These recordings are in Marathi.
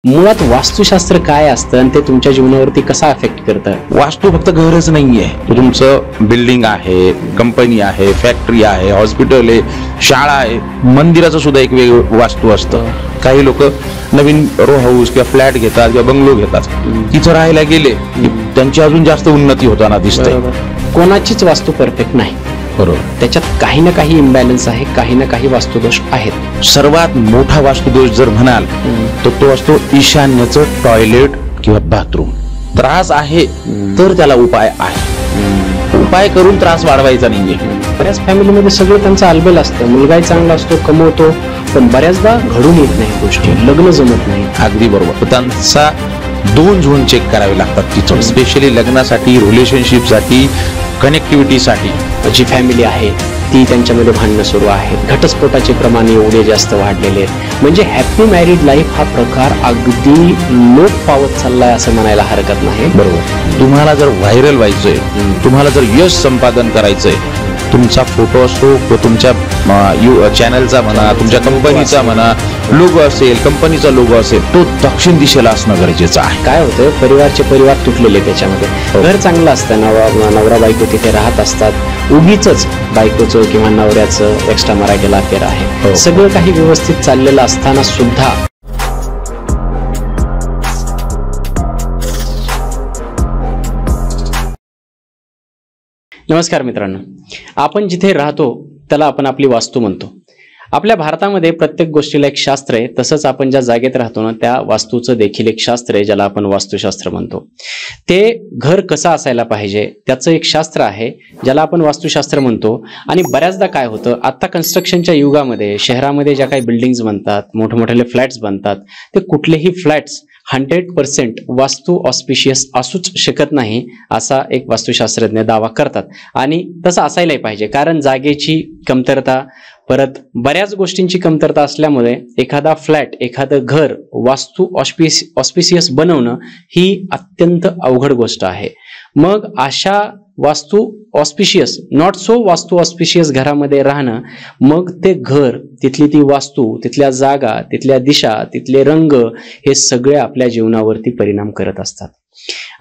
मुळात वास्तुशास्त्र काय असतं आणि ते तुमच्या जीवनावरती कसा अफेक्ट करतं? वास्तू फक्त घरच नाहीये, तुमचं बिल्डिंग आहे, कंपनी आहे, फॅक्टरी आहे, हॉस्पिटल आहे, शाळा आहे, मंदिराचं सुद्धा एक वेगळं वास्तू असतं. काही लोक नवीन रो हाऊस किंवा फ्लॅट घेतात किंवा बंगलो घेतात, तिथं राहायला गेले की त्यांची अजून जास्त उन्नती होताना दिसते. कोणाचीच वास्तू परफेक्ट नाही, बरोबर. त्याच्यात काही ना काही इम्बॅलन्स आहे, काही ना काही वास्तुदोष आहेत. सर्वात मोठा वास्तुदोष जर म्हणाल तर तो असतो ईशान्येचं टॉयलेट किंवा बाथरूम. त्रास आहे तर त्याला उपाय आहे, उपाय करून त्रास वाढवायचा नाहीये. बऱ्याच फॅमिलीमध्ये सगळं त्यांचं आलबेल असतं, मुलगाही चांगला असतो, कमवतो, पण बऱ्याचदा घडून येत नाही गोष्टी, लग्न जमत नाही. अगदी बरोबर. त्यांचा 2 झोन चेक करावे लागतात तिथं, स्पेशली लग्नासाठी, रिलेशनशिपसाठी, कनेक्टिव्हिटीसाठी. जी फॅमिली आहे ती त्यांच्यामध्ये भांडणं सुरू आहेत, घटस्फोटाचे प्रमाण एवढे जास्त वाढलेले आहेत. म्हणजे हॅपी मॅरिड लाईफ हा प्रकार अगदी लोप पावत चाललाय असं म्हणायला हरकत नाही. बरोबर. तुम्हाला जर व्हायरल व्हायचंय, तुम्हाला जर यश संपादन करायचंय, तुमचा फोटो असतो किंवा तुमच्या चॅनलचा म्हणा, तुमच्या कंपनीचा म्हणा लोगो असेल, कंपनीचा लोगो असेल, तो दक्षिण दिशेला असणं गरजेचं आहे. काय होतं, परिवार तुटलेले त्याच्यामध्ये. घर चांगलं असतं, नवरा बायको तिथे राहत असतात, उगीच बायकोचं किंवा नवऱ्याचं एक्स्ट्रा मराठीला अफेअर आहे, सगळं काही व्यवस्थित चाललेलं असताना सुद्धा नमस्कार मित्रांनो, आपण जिथे राहतो त्याला आपण आपली वास्तू म्हणतो. आपल्या भारतामध्ये प्रत्येक गोष्टीला एक शास्त्र आहे, तसंच आपण ज्या जागेत राहतो ना त्या वास्तूचं देखील एक शास्त्र आहे, ज्याला आपण वास्तुशास्त्र म्हणतो. ते घर कसं असायला पाहिजे त्याचं एक शास्त्र आहे, ज्याला आपण वास्तुशास्त्र म्हणतो. आणि बऱ्याचदा काय होतं, आता कन्स्ट्रक्शनच्या युगामध्ये शहरामध्ये ज्या काही बिल्डिंग्स बनतात, मोठमोठे फ्लॅट्स बनतात, ते कुठलेही फ्लॅट्स 100% वास्तू ऑस्पिशियस असूच शकत नाही असा एक वास्तुशास्त्रज्ञ दावा करतात. आणि तसं असायलाही पाहिजे, कारण जागेची कमतरता, परत बऱ्याच गोष्टींची कमतरता असल्यामुळे एखादा फ्लॅट, एखादं घर वास्तू ऑस्पिशियस बनवणं ही अत्यंत अवघड गोष्ट आहे. मग अशा वास्तू ऑस्पिशियस, नॉट सो वास्तू ऑस्पिशियस घरामध्ये राहणं, मग ते घर, तिथली ती वास्तू, तिथल्या जागा, तिथल्या दिशा, तिथले रंग, हे सगळे आपल्या जीवनावरती परिणाम करत असतात.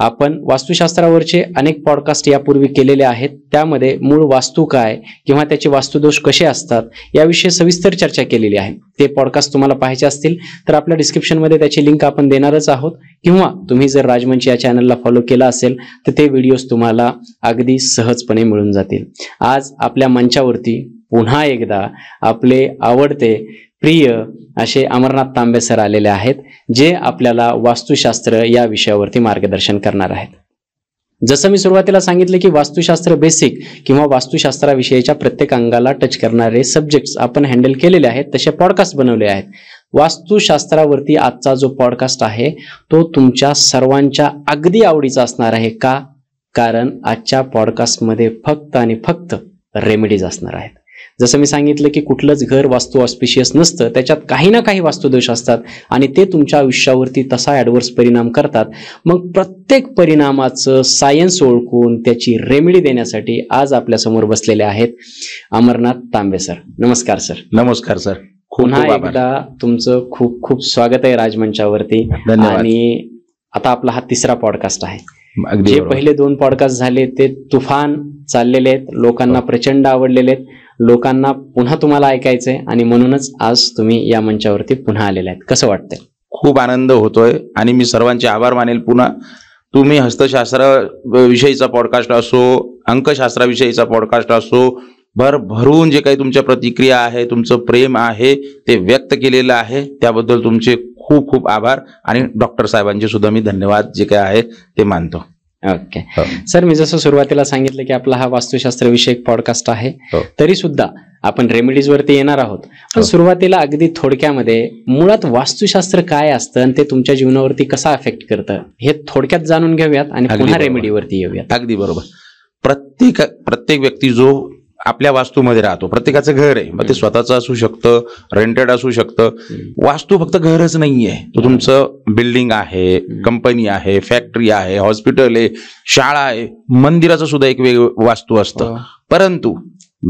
आपण वास्तुशास्त्रावरचे अनेक पॉडकास्ट यापूर्वी केलेले आहेत, त्यामध्ये मूळ वास्तू काय किंवा त्याचे वास्तुदोष कसे असतात याविषयी सविस्तर चर्चा केलेली आहे. ते पॉडकास्ट तुम्हाला पाहायचे असतील तर आपल्या डिस्क्रिप्शनमध्ये त्याची लिंक आपण देणारच आहोत, किंवा तुम्ही जर राजमंच या चॅनलला फॉलो केला असेल तर ते व्हिडिओज तुम्हाला अगदी सहजपणे मिळून जातील. आज आपल्या मंचावरती पुन्हा एकदा आपले आवडते, प्रिय असे अमरनाथ तांबे सर आलेले आहेत, जे आपल्याला वास्तुशास्त्र या विषयावरती मार्गदर्शन करणार आहेत. जसं मी सुरुवातीला सांगितलं की वास्तुशास्त्र बेसिक किंवा वास्तुशास्त्राविषयीच्या प्रत्येक अंगाला टच करणारे सब्जेक्ट्स आपण हँडल केलेले आहेत, तसे पॉडकास्ट बनवले आहेत. वास्तुशास्त्रावरती आजचा जो पॉडकास्ट आहे तो तुमच्या सर्वांच्या अगदी आवडीचा असणार आहे. का? कारण आजच्या पॉडकास्टमध्ये फक्त आणि फक्त रेमेडीज असणार आहेत. जसं मी सांगितलं की कुठलंच घर वास्तू ऑस्पिशियस नसतं, त्याच्यात काही ना काही वास्तुदोष असतात आणि ते तुमच्या आयुष्यावरती तसा ॲडव्हर्स परिणाम करतात. मग प्रत्येक परिणामाचं सायन्स ओळखून त्याची रेमेडी देण्यासाठी आज आपल्या समोर बसलेले आहेत अमरनाथ तांबे सर. नमस्कार सर. नमस्कार सर. पुन्हा एकदा तुमचं खूप खूप स्वागत आहे राजमंचावरती. आणि आता आपला हा 3रा पॉडकास्ट आहे. जे पहिले 2 पॉडकास्ट झाले ते तुफान चाललेले आहेत, लोकांना प्रचंड आवडलेले आहेत, लोकांना पुन्हा तुम्हाला ऐकायचंय आणि म्हणूनच आज तुम्ही या मंचावरती पुन्हा आलेले आहेत. कसं वाटतंय? खूप आनंद होतोय आणि मी सर्वांचे आभार मानेल. पुन्हा तुम्ही हस्तशास्त्र विषयीचा पॉडकास्ट असो, अंकशास्त्राविषयीचा पॉडकास्ट असो, भरभरून जे काही तुमच्या प्रतिक्रिया आहे, तुमचं प्रेम आहे ते व्यक्त केलेलं आहे, त्याबद्दल तुमचे खूप खूप आभार. आणि डॉक्टर साहेबांचे सुद्धा मी धन्यवाद जे काय आहे ते मानतो. ओके सर, मी जसं सुरुवातीला सांगितलं की आपला हा वास्तुशास्त्र विषयक पॉडकास्ट आहे, तरी सुद्धा आपण रेमेडीज वरती येणार आहोत. पण सुरुवातीला अगदी थोडक्यामध्ये मुळात वास्तुशास्त्र काय असतं आणि ते तुमच्या जीवनावरती कसा अफेक्ट करतं हे थोडक्यात जाणून घेऊयात आणि पुन्हा रेमेडीवरती येऊयात. अगदी बरोबर. प्रत्येक व्यक्ती जो आपल्या वास्तूमध्ये राहतो, प्रत्येकाचं घर आहे, मग ते स्वतःचं असू शकतं, रेंटेड असू शकतं. वास्तू फक्त घरच नाहीये, तुमचं बिल्डिंग आहे, कंपनी आहे, फॅक्टरी आहे, हॉस्पिटल आहे, शाळा आहे, मंदिराचं सुद्धा एक वेगळं वास्तू असतं. परंतु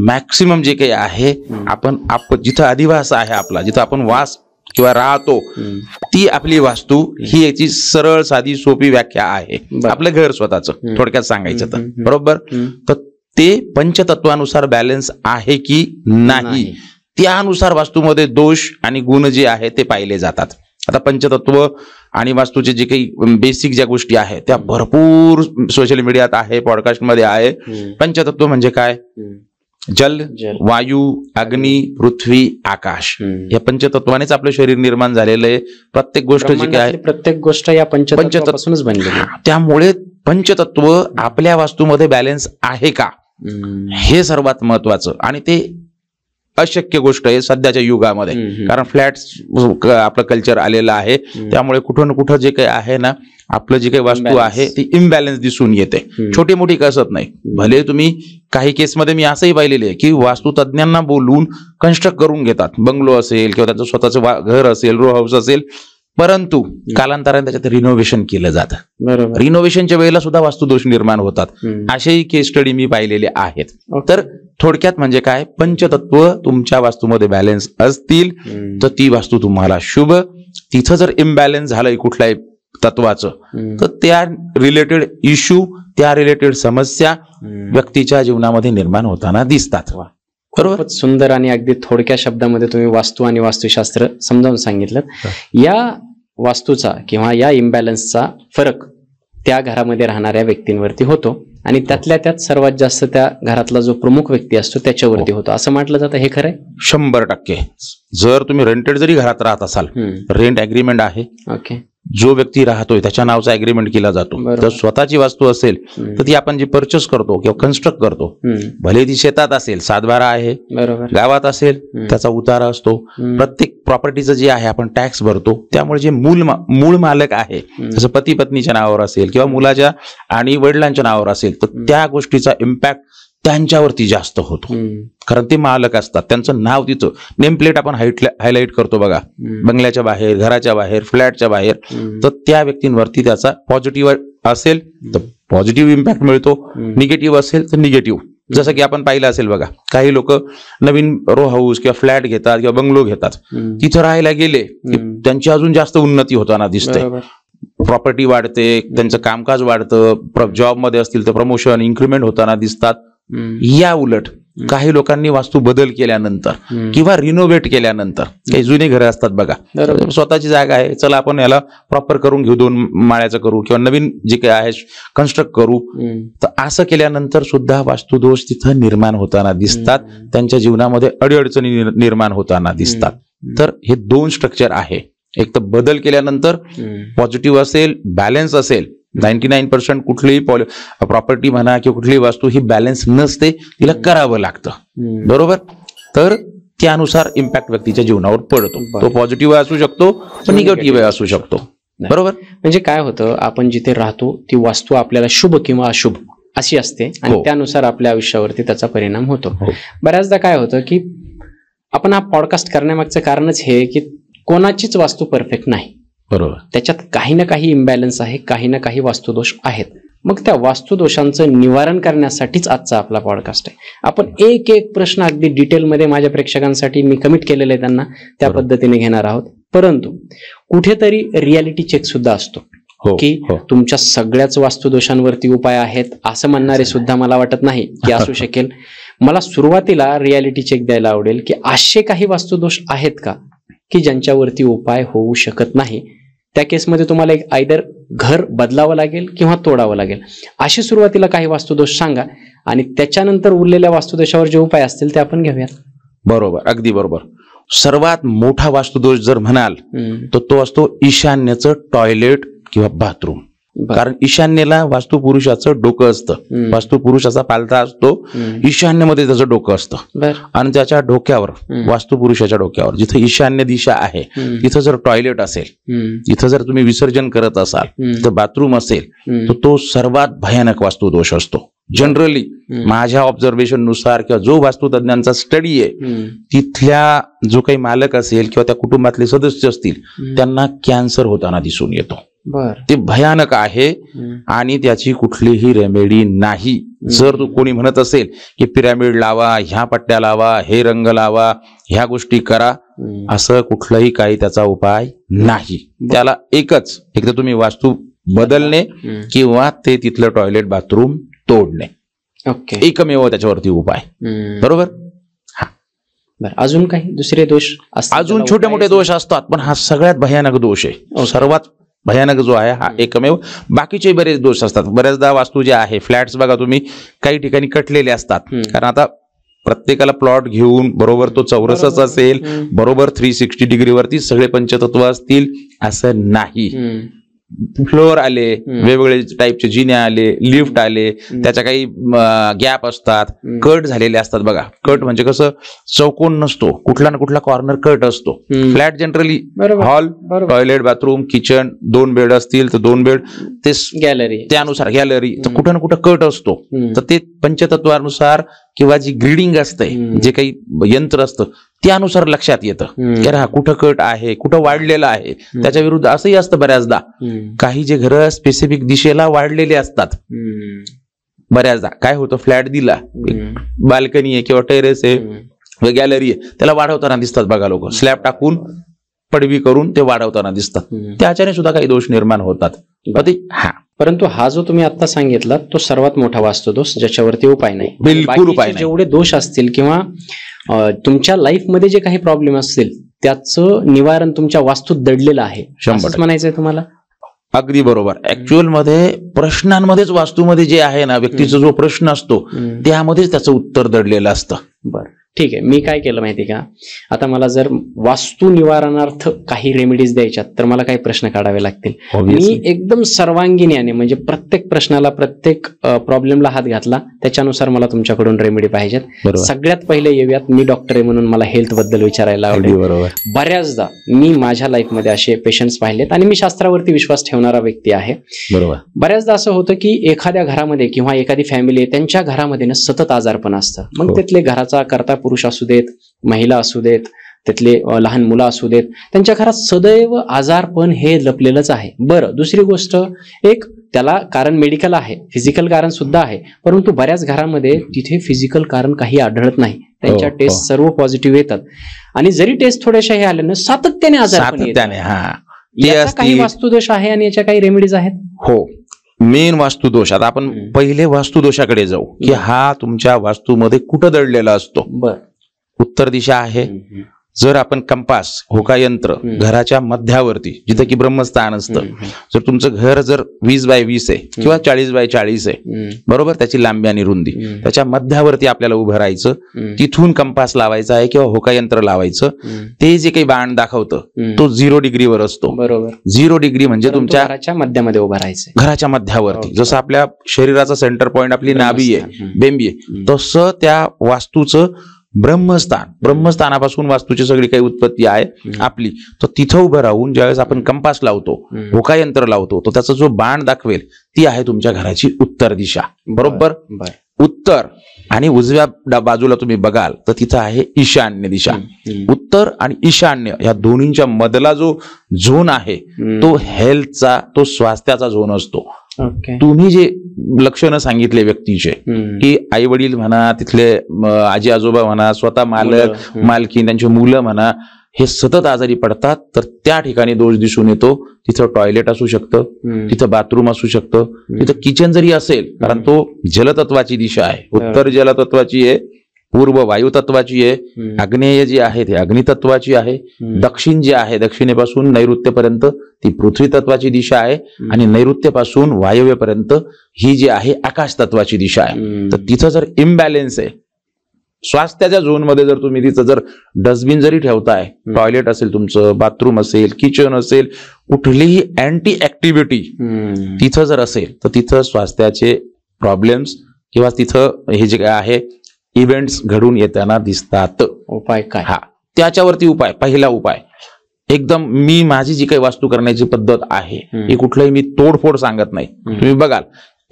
मॅक्सिमम जे काही आहे, आपण जिथं अधिवास आहे आपला, जिथं आपण वास किंवा राहतो ती आपली वास्तू ही याची सरळ साधी सोपी व्याख्या आहे. आपलं घर स्वतःचं थोडक्यात सांगायचं तर बरोबर. तर ते पंचतत्वानुसार बॅलन्स आहे की नाही त्यानुसार वास्तूमध्ये दोष आणि गुण जे आहे ते पाहिले जातात. आता पंचतत्व आणि वास्तूचे जे काही बेसिक ज्या गोष्टी आहेत त्या भरपूर सोशल मीडियात आहे, पॉडकास्टमध्ये आहे. पंचतत्व म्हणजे काय? जल, वायू, अग्नी, पृथ्वी, आकाश या पंचतत्वानेच आपलं शरीर निर्माण झालेलं आहे. प्रत्येक गोष्ट जी काय प्रत्येक गोष्ट या पंचतत्वापासूनच बनलेली आहे. त्यामुळे पंचतत्व आपल्या वास्तूमध्ये बॅलन्स आहे का हे सर्वात महत्वाचं. आणि ते अशक्य गोष्ट आहे सध्याच्या युगामध्ये, कारण फ्लॅट आपलं कल्चर आलेलं आहे. त्यामुळे कुठं ना कुठं जे काही आहे ना आपलं जे काही वास्तू आहे ती इम्बॅलन्स दिसून येते. छोटी मोठी कसत नाही. भले तुम्ही काही केसमध्ये मी असंही पाहिलेले आहे की वास्तू तज्ञांना बोलून कन्स्ट्रक्ट करून घेतात, बंगलो असेल किंवा त्यांचं स्वतःचं घर असेल, रो हाऊस असेल, परंतु कालांतराने त्याच्यात रिनोव्हेशन केलं जातं. रिनोव्हेशनच्या वेळेला सुद्धा वास्तुदोष निर्माण होतात. असेही केस स्टडी मी पाहिलेले आहेत. तर थोडक्यात म्हणजे काय, पंचतत्व तुमच्या वास्तूमध्ये बॅलन्स असतील तर ती वास्तू तुम्हाला शुभ. तिथं जर इम्बॅलन्स झालंय कुठल्याही तत्वाचं तर त्या रिलेटेड इश्यू, त्या रिलेटेड समस्या व्यक्तीच्या जीवनामध्ये निर्माण होताना दिसतात. बरोबर. सुंदर आणि अगदी थोडक्या शब्दामध्ये तुम्ही वास्तू आणि वास्तुशास्त्र समजावून सांगितलं. या वास्तूचा किंवा या इम्बॅलन्सचा फरक त्या घरामध्ये राहणाऱ्या व्यक्तींवरती होतो आणि त्यातल्या त्यात सर्वात जास्त त्या घरातला जो प्रमुख व्यक्ती असतो त्याच्यावरती होतो असं म्हटलं जातं. हे खरंय? 100%. जर तुम्ही रेंटेड जरी घरात राहत असाल, रेंट अग्रीमेंट आहे, ओके, जो व्यक्ती राहतोय त्याच्या नावाचा अग्रीमेंट केला जातो. जर स्वतःची वास्तू असेल तर ती आपण जी परचेस करतो किंवा कन्स्ट्रक्ट करतो, भले ती शेतात असेल, सातबारा आहे, गावात असेल त्याचा उतारा असतो. प्रत्येक प्रॉपर्टीचं जे आहे आपण टॅक्स भरतो. त्यामुळे जे मूळ मालक आहे, जसं पती पत्नीच्या नावावर असेल किंवा मुलाच्या आणि वडिलांच्या नावावर असेल, तर त्या गोष्टीचा इम्पॅक्ट त्यांच्यावरती जास्त होतो, कारण ते मालक असतात. त्यांचं नाव, तिचं नेम प्लेट आपण हायलाइट करतो बघा, बंगल्याच्या बाहेर, घराच्या बाहेर, फ्लॅटच्या बाहेर. तर त्या व्यक्तींवरती त्याचा पॉझिटिव्ह असेल तर पॉझिटिव्ह इम्पॅक्ट मिळतो, निगेटिव्ह असेल तर निगेटिव्ह. जसं की आपण पाहिलं असेल बघा, काही लोक नवीन रो हाऊस किंवा फ्लॅट घेतात किंवा बंगलो घेतात, तिथं राहायला गेले की त्यांची अजून जास्त उन्नती होताना दिसते. प्रॉपर्टी वाढते, त्यांचं कामकाज वाढतं, जॉबमध्ये असतील तर प्रमोशन, इन्क्रीमेंट होताना दिसतात. या उलट काही लोकांनी वास्तू बदल केल्यानंतर किंवा रिनोव्हेट केल्यानंतर, काही जुने घरं असतात बघा, स्वतःची जागा आहे, चला आपण याला प्रॉपर करून घेऊ, 2 माळ्याचं करू किंवा नवीन जे काही आहे कन्स्ट्रक्ट करू, तर असं केल्यानंतर सुद्धा वास्तुदोष तिथं निर्माण होताना दिसतात. त्यांच्या जीवनामध्ये अडीअडचणी निर्माण होताना दिसतात. तर हे 2 स्ट्रक्चर आहे. एक तर बदल केल्यानंतर पॉझिटिव्ह असेल, बॅलन्स असेल. 99% कुठलीही प्रॉपर्टी म्हणा किंवा कुठलीही वास्तू ही बॅलन्स नसते, तिला करावं लागतं. बरोबर. तर त्यानुसार इम्पॅक्ट व्यक्तीच्या जीवनावर पडतो. तो पॉझिटिव्ह असू शकतो, निगेटिव्ह असू शकतो. बरोबर. म्हणजे काय होतं, आपण जिथे राहतो ती वास्तू आपल्याला शुभ किंवा अशुभ अशी असते आणि त्यानुसार आपल्या आयुष्यावरती त्याचा परिणाम होतो. बऱ्याचदा काय होतं की आपण हा पॉडकास्ट करण्यामागचं कारणच हे की कोणाचीच वास्तू परफेक्ट नाही. बरोबर. त्याच्यात काही ना काही इम्बॅलन्स आहे, काही ना काही वास्तुदोष आहेत. मग त्या वास्तुदोषांचं निवारण करण्यासाठीच आजचा आपला पॉडकास्ट आहे. आपण एक एक प्रश्न अगदी डिटेलमध्ये माझ्या प्रेक्षकांसाठी मी कमिट केलेले आहे, त्यांना त्या पद्धतीने घेणार आहोत. परंतु कुठेतरी रियालिटी चेक सुद्धा असतो की तुमच्या सगळ्याच वास्तुदोषांवरती उपाय आहेत असं म्हणणारे सुद्धा मला वाटत नाही की असू शकेल. मला सुरुवातीला रियालिटी चेक द्यायला आवडेल की असे काही वास्तुदोष आहेत का की ज्यांच्यावरती उपाय होऊ शकत नाही. त्या केसमध्ये तुम्हाला एक आयदर घर बदलावं लागेल किंवा तोडावं लागेल. अशी सुरुवातीला काही वास्तुदोष सांगा आणि त्याच्यानंतर उरलेल्या वास्तुदोषावर जे उपाय असतील ते आपण घेऊयात. बरोबर, अगदी बरोबर. सर्वात मोठा वास्तुदोष जर म्हणाल तर तो असतो ईशान्येचं टॉयलेट किंवा बाथरूम. कारण ईशान्येला वास्तुपुरुषाचं डोकं असतं, वास्तुपुरुषाचा पालथा असतो, ईशान्येमध्ये त्याचं डोकं असतं आणि त्याच्या डोक्यावर, वास्तुपुरुषाच्या डोक्यावर जिथे ईशान्य दिशा आहे तिथं जर टॉयलेट असेल, तिथं जर तुम्ही विसर्जन करत असाल, तर बाथरूम असेल, तर तो सर्वात भयानक वास्तुदोष असतो. जनरली माझ्या ऑब्झर्वेशन नुसार किंवा जो वास्तुतज्ञांचा स्टडी आहे तिथल्या जो काही मालक असेल किंवा त्या कुटुंबातले सदस्य असतील त्यांना कॅन्सर होताना दिसून येतो. ते भयानक आहे आणि त्याची कुठलीही रेमेडी नाही. जर तू कोणी म्हणत असेल की पिरॅमिड लावा, ह्या पट्ट्या लावा, हे रंग लावा, ह्या गोष्टी करा, असं कुठलाही काही त्याचा उपाय नाही. त्याला एकच, एक तर तुम्ही वास्तू बदलणे किंवा ते तिथलं टॉयलेट बाथरूम तोडणे, ओके, एकमेव त्याच्यावरती उपाय. बरोबर. बरं, अजून काही दुसरे दोष असतात? अजून छोटे मोठे दोष असतात, पण हा सगळ्यात भयानक दोष आहे. सर्वात भयानक जो आहे हा एकमेव. बाकीचे बरेच दोष असतात. बऱ्याचदा वास्तू जे आहे, फ्लॅट्स बघा तुम्ही, काही ठिकाणी कटलेले असतात. कारण आता प्रत्येकाला प्लॉट घेऊन बरोबर तो चौरसच असेल, बरोबर 360 डिग्रीवरती सगळे पंचतत्व असतील असं नाही. फ्लोअर आले, वेगवेगळे टाईपचे जिने आले, लिफ्ट आले, त्याच्या काही गॅप असतात, कट झालेले असतात. बघा, कट म्हणजे कसं, चौकोन नसतो, कुठला ना कुठला कॉर्नर कट असतो. Flat generally hall, toilet, bathroom, kitchen, 2 bed असतील तर 2 बेड, ते गॅलरी, त्यानुसार गॅलरी, तर कुठं ना कुठं कट असतो. तर ते पंचतत्वानुसार किंवा जी ग्रीडिंग असते, जे काही यंत्र असतं त्यानुसार लक्षात येतं की हा कुठं कट आहे, कुठं वाढलेला आहे. त्याच्या विरुद्ध असंही असतं बऱ्याचदा, काही जे घर स्पेसिफिक दिशेला वाढलेले असतात. बऱ्याचदा काय होतं, फ्लॅट दिला, बाल्कनी आहे किंवा टेरेस आहे, गॅलरी आहे, त्याला वाढवताना दिसतात बघा लोक, स्लॅब टाकून पडवी करून ते वाढवताना दिसतात. त्याच्याने सुद्धा काही दोष निर्माण होतात. परंतु हा जो तुम्ही आता सांगितला तो सर्वात मोठा वास्तुदोष, ज्याच्यावरती उपाय नाही. बिलकुल उपाय नाही. जेवढे दोष असतील किंवा तुमच्या लाईफ मध्ये जे काही प्रॉब्लेम असतील त्याचं निवारण तुमच्या वास्तूत दडलेलं आहे, असंच म्हणायचंय तुम्हाला? अगदी बरोबर. ऍक्च्युअल मध्ये प्रश्नांमध्येच, वास्तूमध्ये जे आहे ना, व्यक्तीचा जो प्रश्न असतो त्यामध्येच त्याचं उत्तर दडलेलं असतं. बरं, ठीक आहे. मी काय केलं माहिती का, आता मला जर वास्तू निवारणार्थ काही रेमेडीज द्यायच्यात तर मला काही प्रश्न काढावे लागतील. मी एकदम सर्वांगीण म्हणजे प्रत्येक प्रश्नाला, प्रत्येक प्रॉब्लेमला हात घातला, त्याच्यानुसार मला तुमच्याकडून रेमेडी पाहिजेत. सगळ्यात पहिले येऊयात, मी डॉक्टर आहे म्हणून मला हेल्थ बद्दल विचारायला आवडेल. बऱ्याचदा मी माझ्या लाईफमध्ये असे पेशंट्स पाहिलेत आणि मी शास्त्रावरती विश्वास ठेवणारा व्यक्ती आहे. बरोबर. बऱ्याचदा असं होतं की एखाद्या घरामध्ये किंवा एखादी फॅमिली आहे, त्यांच्या घरामध्ये ना सतत आजारपण असतं. मग तिथले घराचा करता पुरुष असू देत, महिला असू देत, त्यातले लहान मुलं असू देत, त्यांच्या घरात सदैव आजारपण हे लपलेलंच आहे. बरं, दुसरी गोष्ट, एक त्याला कारण मेडिकल आहे, फिजिकल कारण सुद्धा आहे, परंतु बऱ्याच घरामध्ये तिथे फिजिकल कारण काही आढळत नाही. त्यांच्या टेस्ट सर्व पॉझिटिव्ह येतात आणि जरी टेस्ट थोड्याशा हे आल्या ना, सातत्याने आजारपण येतात. याचा काही वास्तुदोष आहे आणि याच्या काही रेमेडीज आहेत? हो, मेन वास्तुदोष. आता आपण पहिले वास्तुदोषाकडे जाऊ की हा तुमच्या वास्तूमध्ये कुठं दडलेला असतो. उत्तर दिशा आहे. जर आपण कंपास, होकायंत्र घराच्या मध्यावरती, जिथं की ब्रह्मस्थान असतं, जर तुमचं घर जर 20x20 आहे किंवा 40x40 आहे, बरोबर, त्याची लांबी आणि रुंदी, त्याच्या मध्यावरती आपल्याला उभं राहायचं, तिथून कंपास लावायचा आहे किंवा होकायंत्र लावायचं. ते जे काही बाण दाखवतं तो 0 डिग्रीवर असतो. बरोबर. 0 डिग्री म्हणजे तुमच्या घराच्या मध्यामध्ये उभं राहायचं, घराच्या मध्यावरती. जसं आपल्या शरीराचा सेंटर पॉइंट आपली नाभी आहे, बेंबी आहे, तसं त्या वास्तूचं ब्रह्मस्थान, ब्रह्मस्थानापासून वास्तूची सगळी काही उत्पत्ती आहे आपली, तर तिथं उभं राहून ज्यावेळेस आपण कंपास लावतो, होकायंत्र लावतो, तो त्याचा जो बाण दाखवेल ती आहे तुमच्या घराची उत्तर दिशा. बरोबर. उत्तर आणि उजव्या बाजूला तुम्ही बघाल तर तिथं आहे ईशान्य दिशा. उत्तर आणि ईशान्य या दोन्हींच्या मधला जो झोन आहे तो हेल्थचा, तो स्वास्थ्याचा झोन असतो. तुम्ही जे लक्षणं सांगितले व्यक्तीचे, की आई वडील म्हणा, तिथले आजी आजोबा म्हणा, स्वतः मालक मालकी, त्यांची मुलं म्हणा, हे सतत आजारी पडतात, तर त्या ठिकाणी दोष दिसून येतो. तिथं टॉयलेट असू शकतं, तिथं बाथरूम असू शकतं, तिथं किचन जरी असेल, कारण तो जलतत्वाची दिशा आहे. उत्तर जलतत्वाची आहे, पूर्व वायू तत्वाची आहे, आग्नेय जी आहे ते अग्नितत्वाची आहे, दक्षिण जे आहे दक्षिणेपासून नैऋत्यपर्यंत ती पृथ्वी तत्वाची दिशा आहे, आणि नैऋत्यपासून वायव्येपर्यंत ही जी आहे आकाश तत्वाची दिशा आहे. तर तिथं जर इम्बॅलेन्स आहे, स्वास्थ्याच्या झोन मध्ये जर तुम्ही तिथं जर डस्टबिन जरी ठेवताय, टॉयलेट असेल तुमचं, बाथरूम असेल, किचन असेल, कुठलीही अँटी ऍक्टिव्हिटी तिथं जर असेल, तर तिथं स्वास्थ्याचे प्रॉब्लेम्स किंवा तिथं हे जे काय आहे इव्हेंट्स घडून येताना दिसतात. उपाय काय? त्याच्यावरती उपाय, पहिला उपाय एकदम, मी माझी जी काही वास्तू करण्याची पद्धत आहे ही कुठलाही मी तोडफोड सांगत नाही. तुम्ही बघाल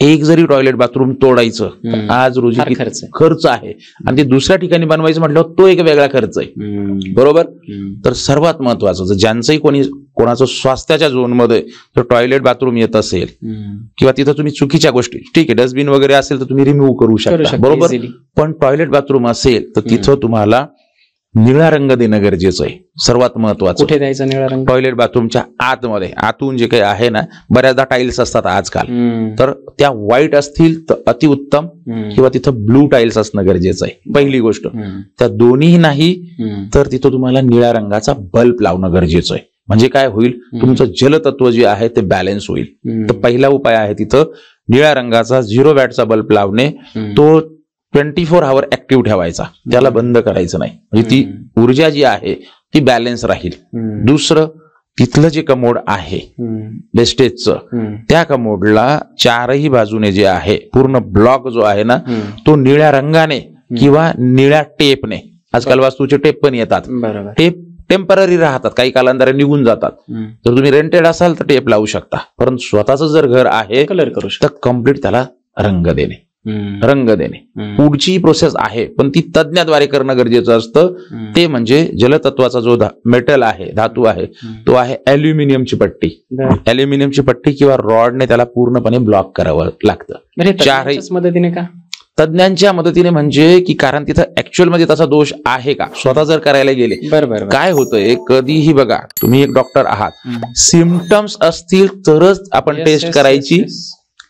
एक जरी टॉयलेट बाथरूम तोडायचं हम्म. आज रोजी फार किती खर्च आहे. खर्च आहे आणि ते दुसऱ्या ठिकाणी बनवायचं म्हटल्यावर तो एक वेगळा खर्च आहे. हम्म. बरोबर. हम्म. तर सर्वात महत्वाचं जर ज्यांचंही कोणाचं स्वास्थ्याच्या झोनमध्ये जर टॉयलेट बाथरूम येत असेल हम्म. किंवा तिथं तुम्ही चुकीच्या गोष्टी, ठीक आहे, डस्टबिन वगैरे असेल तर तुम्ही रिमूव्ह करू शकता, बरोबर. easily. पण टॉयलेट बाथरूम असेल तर तिथं तुम्हाला निळा रंग देणं गरजेचं आहे. सर्वात महत्वाचं कुठे द्यायचा निळा रंग? टॉयलेट बाथरूमच्या आतमध्ये, आतून जे काही आहे ना, बऱ्याचदा टाईल्स असतात आजकाल, हम्म. तर त्या व्हाईट असतील तर अतिउत्तम, हम्म. किंवा तिथं ब्लू टाईल्स असणं गरजेचं आहे. पहिली गोष्ट. हम्म. त्या दोन्ही नाही हम्म. तर तिथं तुम्हाला निळ्या रंगाचा बल्ब लावणं गरजेचं आहे. म्हणजे काय होईल, तुमचं जलतत्व जे आहे ते बॅलन्स होईल. हम्म. तर पहिला उपाय आहे तिथं निळ्या रंगाचा 0 वॅटचा बल्ब लावणे. हम्म. तो 24 आवर ऍक्टिव्ह ठेवायचा, त्याला बंद करायचं नाही, म्हणजे ती ऊर्जा जी आहे ती बॅलन्स राहील. हम्म. दुसरं, तिथलं जे कमोड आहे हम्म. वेस्टेजचं, हम्म. त्या कमोडला चारही बाजूने जे आहे पूर्ण ब्लॉक जो आहे ना, हम्म. तो निळ्या रंगाने किंवा निळ्या टेपने, आजकाल वास्तूचे टेप पण येतात, बरोबर. टेप टेम्पररी राहतात, काही कालांतराने निघून जातात. हम्म. जर तुम्ही रेंटेड असाल तर टेप लावू शकता, परंतु स्वतःचं जर घर आहे कलर करू शकतो. तर कम्प्लीट त्याला रंग देणे. हम्म. रंग देणे हम्म. पुढची प्रोसेस आहे, पण ती तज्ञाद्वारे करणं गरजेचं असतं. हम्म. ते म्हणजे जलतत्वाचा जो मेटल आहे, धातू आहे, तो आहे अल्युमिनियमची पट्टी. बरं. अल्युमिनियमची पट्टी किंवा रॉडने त्याला पूर्णपणे ब्लॉक करावं लागतं. बरं, हे चारही तज्ञांच्याच मदतीने का? तज्ञांच्या मदतीने, म्हणजे की कारण तिथं ऍक्च्युअल मध्ये तसा दोष आहे का, स्वतः जर करायला गेले. बरं बरं. काय होतंय, कधीही बघा, तुम्ही एक डॉक्टर आहात, सिम्पटम्स असतील तरच आपण टेस्ट करायची,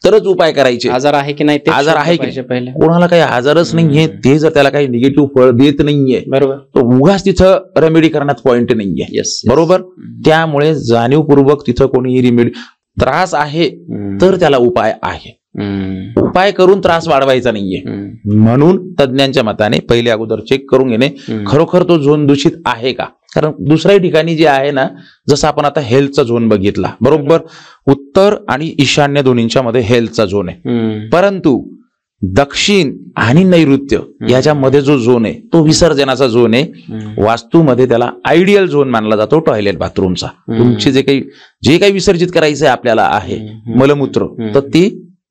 तरच उपाय करायचे. आजार आहे की नाही ते आजार आहे की पाहिजे पहिले. कोणाला काही आजारच नाहीये, ते जर त्याला काही निगेटिव्ह फळ देत नाहीये, बरोबर. तर उगाच तिथं रेमेडी करण्यात पॉइंट नाहीये. येस. बरोबर. त्यामुळे जाणीवपूर्वक तिथं कोणीही रेमेडी, त्रास आहे तर त्याला उपाय आहे, उपाय करून त्रास वाढवायचा नाहीये. म्हणून तज्ञांच्या मताने पहिले अगोदर चेक करून घेणे, खरोखर तो झोन दूषित आहे का. कारण दुसऱ्या ठिकाणी जे आहे ना, जसं आपण आता हेल्थचा झोन बघितला, बरोबर, उत्तर आणि ईशान्य दोन्हींच्या मध्ये हेल्थचा झोन आहे, परंतु दक्षिण आणि नैऋत्य याच्यामध्ये जो झोन आहे तो विसर्जनाचा झोन आहे. वास्तूमध्ये त्याला आयडियल झोन मानला जातो टॉयलेट बाथरूमचा. तुमची जे काही विसर्जित करायचं आपल्याला आहे मलमूत्र, तर ती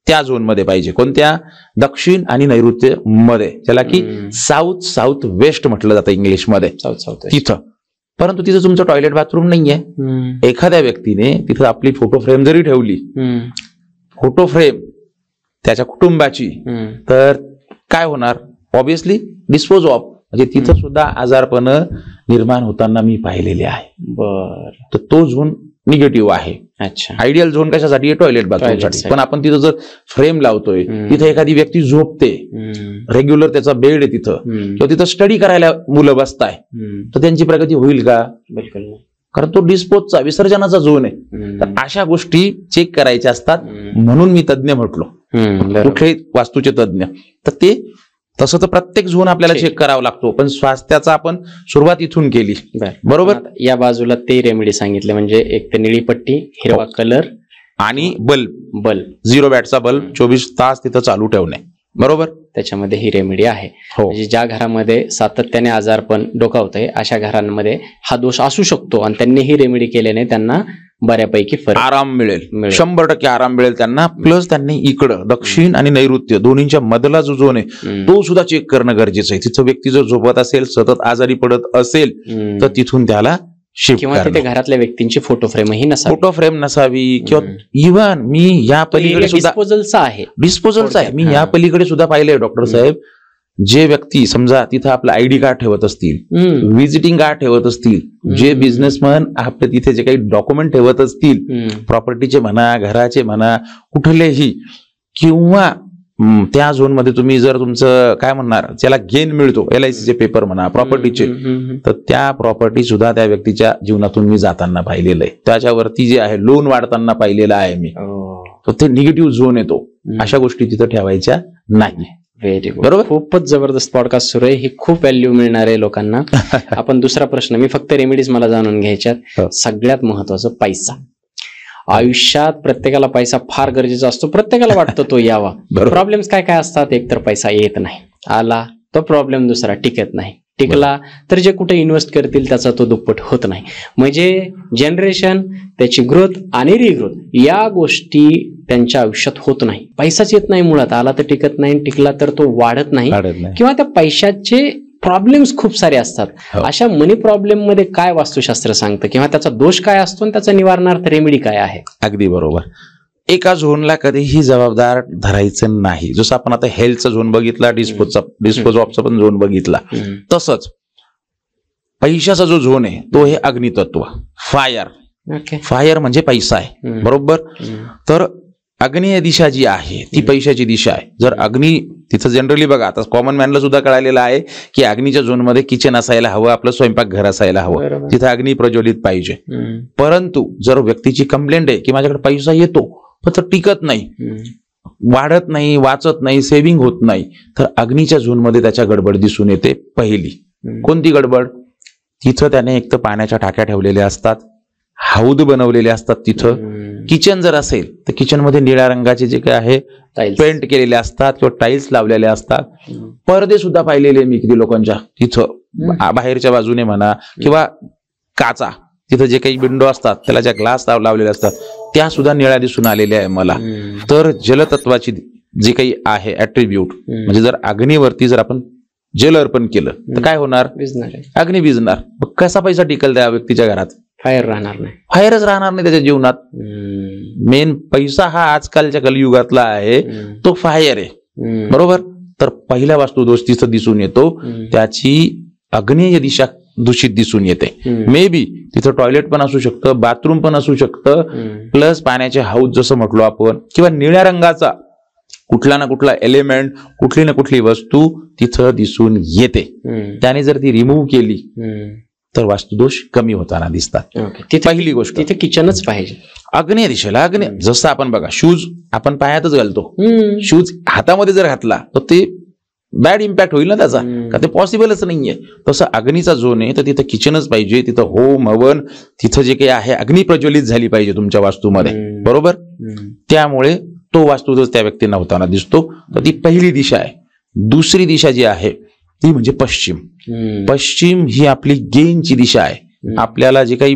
त्या झोन मध्ये पाहिजे. कोणत्या? दक्षिण आणि नैऋत्य मध्ये, ज्याला की साऊथ वेस्ट म्हटलं जातं इंग्लिशमध्ये, तिथं. परंतु तिथं तुमचं टॉयलेट बाथरूम नाहीये. एखाद्या व्यक्तीने तिथं आपली फोटो फ्रेम जरी ठेवली, फोटो फ्रेम त्याच्या कुटुंबाची, तर काय होणार, ऑब्विसली डिस्पोज ऑफ, म्हणजे तिथं सुद्धा आजारपण निर्माण होताना मी पाहिलेले आहे. बर. तर तो झोन निगेटिव्ह आहे. अच्छा. आयडियल झोन कशासाठी? टॉयलेट बाथरूमसाठी. पण आपण तिथं जर फ्रेम लावतोय, तिथे एखादी व्यक्ती झोपते, रेग्युलर त्याचा बेड आहे तिथं, किंवा तिथं स्टडी करायला मुलं बसताय, तर त्यांची प्रगती होईल का? बिलकुल नाही. कारण तो डिस्पोजचा, विसर्जनाचा झोन आहे. तर अशा गोष्टी चेक करायच्या असतात. म्हणून मी तज्ञ म्हटलो, कुठले वास्तूचे तज्ञ. तर ते तसं तर प्रत्येक झोन आपल्याला चेक करावा लागतो, पण स्वास्थ्याचा आपण सुरुवात इथून केली, बरोबर. या बाजूला ते रेमेडी सांगितले, म्हणजे एक तर निळी पट्टी, हिरवा कलर आणि बल्ब 0 वॅटचा बल्ब 24 तास तिथं चालू ठेवणे, बरोबर. त्याच्यामध्ये ही रेमेडी आहे. म्हणजे ज्या घरामध्ये सातत्याने आजारपण डोकावतंय अशा घरांमध्ये हा दोष असू शकतो, आणि त्यांनी ही रेमेडी केल्याने त्यांना बऱ्यापैकी फरक, आराम मिळेल, 100% आराम मिळेल त्यांना. प्लस त्यांनी इकडं दक्षिण आणि नैऋत्य दोन्हींच्या मधला जो झोन आहे तो सुद्धा चेक करणं गरजेचं आहे. तिथं व्यक्ती जर झोपत असेल, सतत आजारी पडत असेल, तर तिथून त्याला शिफ्ट, किंवा तिथे घरातल्या व्यक्तींची फोटो फ्रेमही नसावी, फोटो फ्रेम नसावी. किंवा इव्हन मी या पलीकडे सुद्धा डिस्पोजलचा आहे, मी या पलीकडे सुद्धा पाहिलंय डॉक्टर साहेब, जे व्यक्ती समजा तिथं आपलं आयडी कार्ड ठेवत असतील, व्हिजिटिंग कार्ड ठेवत असतील, जे बिझनेसमॅन आपले तिथे जे काही डॉक्युमेंट ठेवत असतील, प्रॉपर्टीचे म्हणा, घराचे म्हणा, कुठलेही, किंवा त्या झोन मध्ये तुम्ही जर तुमचं काय म्हणणार, ज्याला गेन मिळतो, LICचे पेपर म्हणा, प्रॉपर्टीचे, तर त्या प्रॉपर्टी सुद्धा त्या व्यक्तीच्या जीवनातून मी जाताना पाहिलेलं आहे. त्याच्यावरती जे आहे लोन वाढताना पाहिलेलं आहे मी. तर ते निगेटिव्ह झोन येतो. अशा गोष्टी तिथं ठेवायच्या नाही. Very good. बरोबर. खूपच जबरदस्त पॉडकास्ट सुरू आहे. ही खूप व्हॅल्यू मिळणार आहे लोकांना. आपण दुसरा प्रश्न, मी फक्त रेमेडीज मला जाणून घ्यायच्यात. सगळ्यात महत्वाचं पैसा. आयुष्यात प्रत्येकाला पैसा फार गरजेचा असतो, प्रत्येकाला वाटतं तो यावा. प्रॉब्लेम्स काय काय असतात? एक तर पैसा येत नाही, आला तो प्रॉब्लेम, दुसरा टिकत नाही, टिकला तर जे कुठे इन्व्हेस्ट करतील त्याचा तो दुप्पट होत नाही. म्हणजे जनरेशन, त्याची ग्रोथ आणि रिग्रोथ या गोष्टी त्यांच्या आयुष्यात होत नाही. पैसाच येत नाही मुळात, आला तर टिकत नाही, टिकला तर तो वाढत नाही किंवा त्या पैशाचे प्रॉब्लेम्स खूप सारे असतात. अशा मनी प्रॉब्लेम मध्ये काय वास्तुशास्त्र सांगतं किंवा त्याचा दोष काय असतो आणि त्याचा निवारणार्थ रेमेडी काय आहे? अगदी बरोबर. एका झोनला कधीही जबाबदार धरायचं नाही. जसं आपण आता हेल्थचा झोन बघितला, डिस्पोज ऑफचा पण झोन बघितला, तसंच पैशाचा जो झोन आहे तो हे अग्नितत्व, फायर म्हणजे पैसा आहे. बरोबर. तर अग्नीय दिशा जी आहे ती पैशाची दिशा आहे. जर अग्नी तिथं जनरली बघा, आता कॉमन मॅनला सुद्धा कळालेलं आहे की अग्नीच्या झोनमध्ये किचन असायला हवं, आपलं स्वयंपाकघर असायला हवं, तिथं अग्नी प्रज्वलित पाहिजे. परंतु जर व्यक्तीची कंप्लेंट आहे की माझ्याकडे पैसा येतो पण तो टिकत नाही, वाढत नाही, वाचत नाही, सेव्हिंग होत नाही, तर अग्नीच्या झोनमध्ये त्याच्या गडबड दिसून येते. पहिली कोणती गडबड? तिथं त्याने एक तर पाण्याच्या टाक्या ठेवलेल्या असतात, हौद बनवलेले असतात. तिथं किचन जर असेल तर किचन मध्ये निळ्या रंगाचे जे काय आहे पेंट केलेले असतात किंवा टाईल्स लावलेले असतात. पडदे सुद्धा पाहिलेले मी किती लोकांच्या तिथं बाहेरच्या बाजूने म्हणा किंवा काचा, तिथं जे काही विंडो असतात त्याला ज्या ग्लास लावलेले असतात त्या सुद्धा निळ्या दिसून आलेल्या आहे मला. तर जलतत्वाची जे काही आहे ऍट्रिब्यूट, म्हणजे जर अग्नीवरती जर आपण जल अर्पण केलं तर काय होणार? अग्नी विझणार. कसा पैसा टिकल त्या व्यक्तीच्या घरात? फायर राहणार नाही, फायरच राहणार नाही त्याच्या जीवनात. मेन पैसा हा आजकालच्या कलियुगातला आहे तो फायर आहे. बरोबर. तर पहिला वास्तुदोष तिथं दिसून येतो, त्याची अग्नेय दिशा दूषित दिसून येते. मे बी तिथं टॉयलेट पण असू शकतं, बाथरूम पण असू शकतं, प्लस पाण्याचे हौद जसं म्हटलो आपण, किंवा निळ्या रंगाचा कुठला ना कुठला एलिमेंट, कुठली ना कुठली वस्तू तिथं दिसून येते. त्याने जर ती रिमूव्ह केली तर वास्तुदोष कमी होताना दिसतात. पहिली गोष्ट तिथे किचनच पाहिजे अग्नेय दिशेला. अग्नेय जसं आपण बघा शूज आपण पायातच घालतो, शूज हातामध्ये जर घातला तर ते बॅड इम्पॅक्ट होईल ना त्याचा, का ते पॉसिबलच नाहीये. तसं अग्नीचा झोन आहे तर तिथं किचनच पाहिजे, तिथं होम हवन, तिथं जे काही आहे अग्नी प्रज्वलित झाली पाहिजे तुमच्या वास्तूमध्ये. बरोबर. त्यामुळे तो वास्तुदोष त्या व्यक्तींना होताना दिसतो. तर ती पहिली दिशा आहे. दुसरी दिशा जी आहे ती म्हणजे पश्चिम. पश्चिम ही आपली गेनची दिशा आहे. आपल्याला जे काही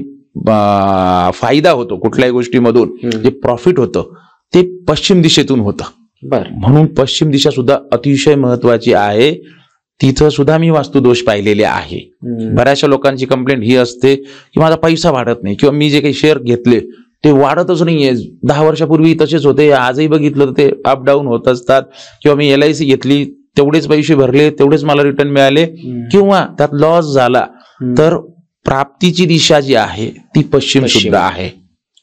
फायदा होतो कुठल्याही गोष्टीमधून, जे प्रॉफिट होतं ते पश्चिम दिशेतून होतं. म्हणून पश्चिम दिशा सुद्धा अतिशय महत्वाची आहे. तिथं सुद्धा मी वास्तुदोष पाहिलेले आहे. बऱ्याचशा लोकांची कंप्लेंट ही असते की माझा पैसा वाढत नाही किंवा मी जे काही शेअर घेतले ते वाढतच नाहीये. 10 वर्षापूर्वी तसेच होते, आजही बघितलं तर ते अप डाऊन होत असतात. किंवा मी LIC घेतली, तेवढेच पैसे भरले, तेवढेच मला रिटर्न मिळाले, किंवा त्यात लॉस झाला. तर प्राप्तीची दिशा जी आहे ती पश्चिम सुद्धा आहे,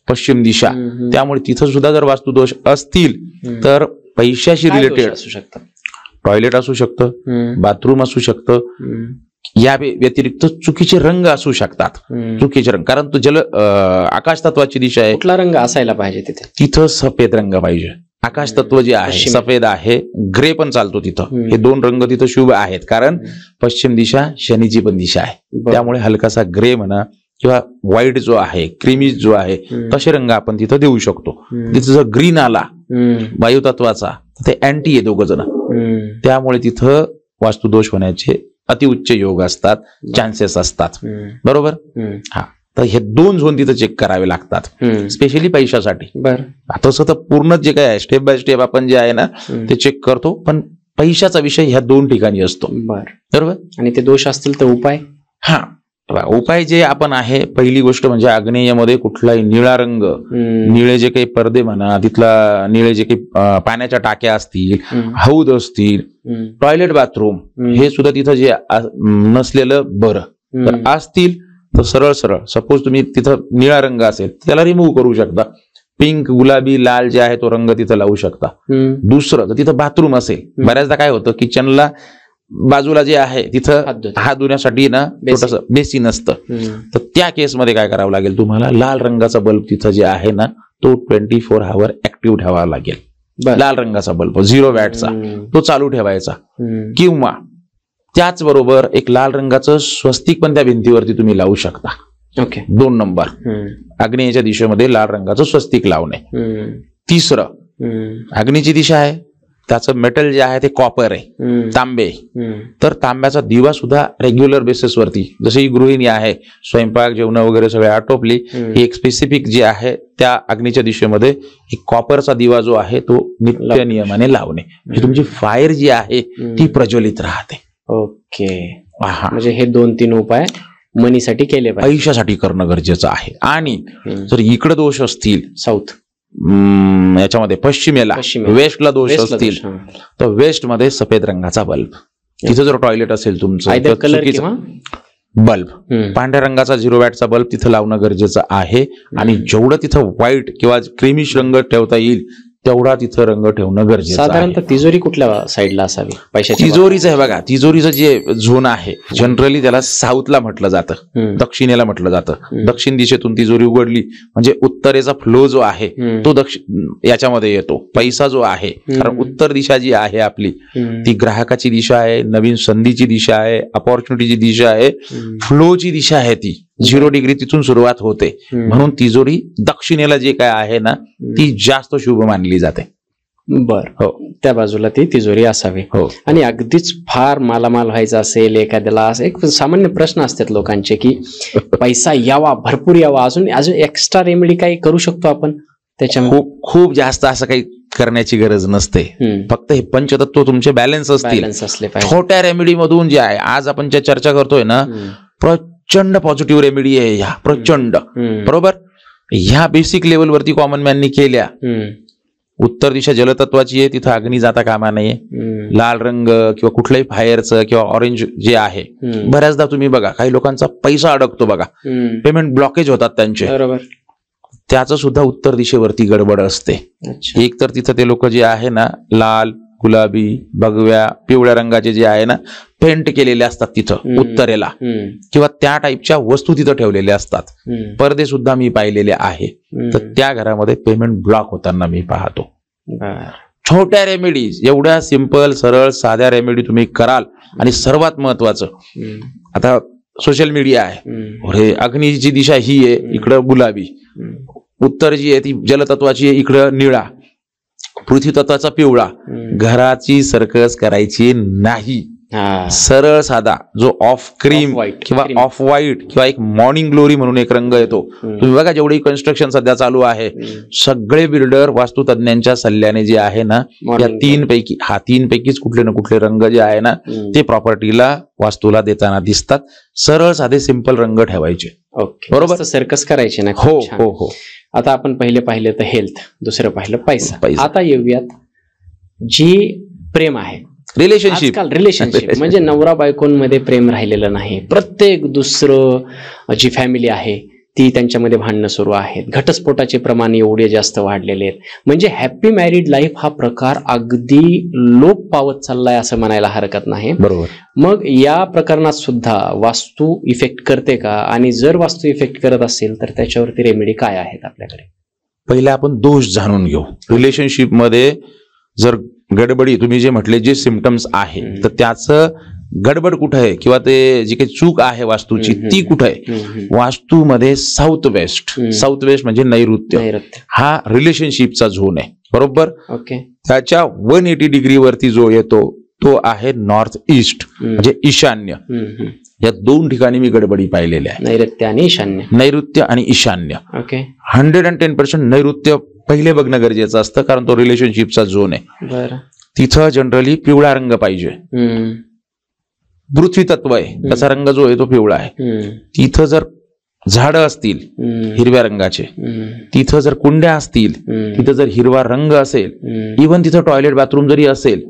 पश्चिम दिशा. त्यामुळे तिथं सुद्धा जर वास्तुदोष असतील तर पैशाशी रिलेटेड असू शकतात. टॉयलेट असू शकतं, बाथरूम असू शकतं, या व्यतिरिक्त चुकीचे रंग असू शकतात. चुकीचे रंग, कारण तो आकाश तत्वाची दिशा आहे. कुठला रंग असायला पाहिजे तिथे? तिथं सफेद रंग पाहिजे. आकाश तत्व जे आहे सफेद आहे, ग्रे पण चालतो तिथं. हे 2 रंग तिथं शुभ आहेत, कारण पश्चिम दिशा शनीची पण दिशा आहे. त्यामुळे हलकासा ग्रे म्हणा किंवा व्हाईट जो आहे, क्रीमी जो आहे, तसे रंग आपण तिथं देऊ शकतो. तिथं जर ग्रीन आला वायुतत्वाचा तर ते अँटी आहे दोघ जण. त्यामुळे तिथं वास्तुदोष होण्याचे अतिउच्च योग असतात, चान्सेस असतात. बरोबर. हा, तर हे 2 झोन तिथं चेक करावे लागतात, स्पेशली पैशासाठी. तसं तर पूर्ण जे काय आहे स्टेप बाय स्टेप आपण जे आहे ना ते चेक करतो, पण पैशाचा विषय ह्या 2 ठिकाणी असतो. बरोबर. आणि ते दोष असतील तर उपाय? हा, उपाय जे आपण आहे, पहिली गोष्ट म्हणजे आग्नेयमध्ये कुठलाही निळा रंग, निळे जे काही पडदे म्हणा, तिथला निळे जे काही पाण्याच्या टाक्या असतील, हौद असतील, टॉयलेट बाथरूम हे सुद्धा तिथं जे नसलेलं बरं. तर असतील तर सरळ सरळ, सपोज तुम्ही तिथं निळा रंग असेल त्याला रिमूव्ह करू शकता. पिंक, गुलाबी, लाल जे आहे तो रंग तिथं लावू शकता. दुसरं, तर तिथं बाथरूम असेल, बऱ्याचदा काय होतं किचनला बाजूला जे आहे तिथं हात धुण्यासाठी ना छोटस बेसिन असतं. तर त्या केसमध्ये काय करावं लागेल तुम्हाला, लाल रंगाचा बल्ब तिथं जे आहे ना तो 24 आवर ऍक्टिव्ह ठेवावा लागेल. लाल रंगाचा बल्ब 0 वॅटचा तो चालू ठेवायचा. किंवा त्याचबरोबर एक लाल रंगाचं स्वस्तिक पण त्या भिंतीवरती तुम्ही लावू शकता. 2 नंबर, आग्नेयच्या दिशेमध्ये लाल रंगाचं स्वस्तिक लावणे. तिसरं, अग्नीची दिशा आहे त्याचं मेटल जे आहे ते कॉपर आहे, तांबे. तर तांब्याचा दिवा सुद्धा रेग्युलर बेसिसवरती, जशी ही गृहिणी आहे, स्वयंपाक जेवण वगैरे सगळे आटोपली, ही एक स्पेसिफिक जे आहे त्या अग्नीच्या दिशेमध्ये एक कॉपरचा दिवा जो आहे तो नित्य नियमाने लावणे, म्हणजे तुमची फायर जी आहे ती प्रज्वलित राहते. ओके, म्हणजे हे 2-3 उपाय मनीसाठी केले पाहिजे, पैशासाठी करणं गरजेचं आहे. आणि जर इकडे दोष असतील, साऊथ याच्यामध्ये पश्चिमेला वेस्टला दोष असतील, तर वेस्ट मध्ये सफेद रंगाचा बल्ब, तिथं जर टॉयलेट असेल तुमचं, बल्ब पांढऱ्या रंगाचा 0 वॅटचा बल्ब तिथं लावणं गरजेचं आहे. आणि जेवढं तिथं व्हाईट किंवा क्रीमिश रंग ठेवता येईल तेवढा तिथं रंग ठेवणं गरजेचं आहे. साधारणतः तिजोरी कुठल्या साईडला असावी पैशाची? तिजोरीचं आहे बघा, तिजोरीचं जे झोन आहे जनरली त्याला साऊथला म्हटलं जातं, दक्षिणेला म्हटलं जातं. दक्षिण दिशेतून तिजोरी उघडली म्हणजे उत्तरेचा फ्लो जो आहे तो याच्यामध्ये येतो. पैसा जो आहे, कारण उत्तर दिशा जी आहे आपली ती ग्राहकाची दिशा आहे, नवीन संधीची दिशा आहे, अपॉर्च्युनिटीची दिशा आहे, फ्लोची दिशा आहे, ती 0 डिग्री तिथून सुरुवात होते. म्हणून तिजोरी दक्षिणेला जे काय आहे ना ती जास्त शुभ मानली जाते. बर, हो, त्या बाजूला ती तिजोरी असावी. हो. आणि अगदीच फार मालामाल व्हायचा असेल एखाद्याला, असं एक सामान्य प्रश्न असतात लोकांचे की पैसा यावा, भरपूर यावा, अजून एक्स्ट्रा रेमेडी काही करू शकतो आपण त्याच्यामध्ये? खूप जास्त असं काही करण्याची गरज नसते. फक्त हे पंचतत्व तुमचे बॅलन्स असले पाहिजे. छोट्या रेमेडी मधून जे आहे आज आपण ज्या चर्चा करतोय ना, प्रचंड पॉझिटिव्ह रेमेडी आहे ह्या, प्रचंड. बरोबर, ह्या बेसिक लेवलवरती कॉमन मॅननी केल्या. उत्तर दिशा जलतत्वाची आहे, तिथं अग्नी जाता कामा नये. लाल रंग किंवा कुठल्याही फायरचं किंवा ऑरेंज जे आहे, बऱ्याचदा तुम्ही बघा काही लोकांचा पैसा अडकतो बघा, पेमेंट ब्लॉकेज होतात त्यांचे. बरोबर, त्याचं सुद्धा उत्तर दिशेवरती गडबड असते. एक तर तिथं ते लोक जे आहे ना लाल, गुलाबी, भगव्या, पिवळ्या रंगाचे जे आहे ना पेंट केलेले असतात तिथं उत्तरेला, किंवा त्या टाईपच्या वस्तू तिथं ठेवलेल्या असतात. पडदे सुद्धा मी पाहिलेले आहे. तर त्या घरामध्ये पेमेंट ब्लॉक होताना मी पाहतो. छोट्या रेमेडीज, एवढ्या सिंपल सरळ साध्या रेमेडी तुम्ही कराल. आणि सर्वात महत्वाचं, आता सोशल मीडिया आहे, अग्नीची दिशा ही आहे, इकडं गुलाबी, उत्तर जी आहे ती जलतत्वाची आहे, इकडं निळा, पृथ्वी तत्वाचा पिवळा. घराची सर्कस करायची नाही. सरळ साधा जो ऑफ क्रीम किंवा ऑफ व्हाईट किंवा एक मॉर्निंग ग्लोरी म्हणून एक रंग येतो. तुम्ही बघा जेवढी कन्स्ट्रक्शन सध्या चालू आहे, सगळे बिल्डर वास्तुतज्ञांच्या सल्ल्याने जे आहे ना या 3 पैकीच कुठले ना कुठले रंग जे आहे ना ते प्रॉपर्टीला वास्तूला देताना दिसतात. सरळ साधे सिंपल रंग ठेवायचे. बरोबर, सर्कस करायचे ना. हो हो हो. आता आपण पाहिलं तर हेल्थ, दुसरं पाहिलं पैसा. आता येऊयात जी प्रेम आहे, रिलेशनशिप. म्हणजे नवरा बायकोंमध्ये प्रेम राहिलेलं नाही. प्रत्येक दुसरं जी फॅमिली आहे ती त्यांच्यामध्ये भांडणं सुरू आहेत. घटस्फोटाचे प्रमाण एवढे जास्त वाढलेले आहेत. म्हणजे हॅपी मॅरिड लाईफ हा प्रकार अगदी लोप पावत चाललाय असं म्हणायला हरकत नाही. बरोबर. मग या प्रकरणात सुद्धा वास्तू इफेक्ट करते का? आणि जर वास्तू इफेक्ट करत असेल तर त्याच्यावरती रेमेडी काय आहेत आपल्याकडे? पहिले आपण दोष जाणून घेऊ. रिलेशनशिप मध्ये जर गडबडी, तुम्ही जे म्हटले जे सिम्पटम्स आहे, तर त्याचं गडबड कुठं आहे किंवा ते जी काही चूक आहे वास्तूची ती कुठं आहे? वास्तूमध्ये साऊथ वेस्ट म्हणजे नैऋत्य हा रिलेशनशिपचा झोन आहे. बरोबर. ओके. त्याच्या 180 डिग्री वरती जो येतो तो आहे नॉर्थ ईस्ट म्हणजे ईशान्य. या 2 ठिकाणी मी गडबडी पाहिलेल्या आहे, नैऋत्य आणि ईशान्य. नैऋत्य आणि ईशान्य. ओके. 110% नैऋत्य पहिले बघणं गरजेचं असतं, कारण तो रिलेशनशिपचा झोन आहे. बरं. तिथं जनरली पिवळा रंग पाहिजे. पृथ्वी तत्व आहे, त्याचा रंग जो आहे तो पिवळा आहे. तिथं जर झाडं असतील हिरव्या रंगाचे, तिथं जर कुंड्या असतील, तिथं जर हिरवा रंग असेल, इव्हन तिथं टॉयलेट बाथरूम जरी असेल,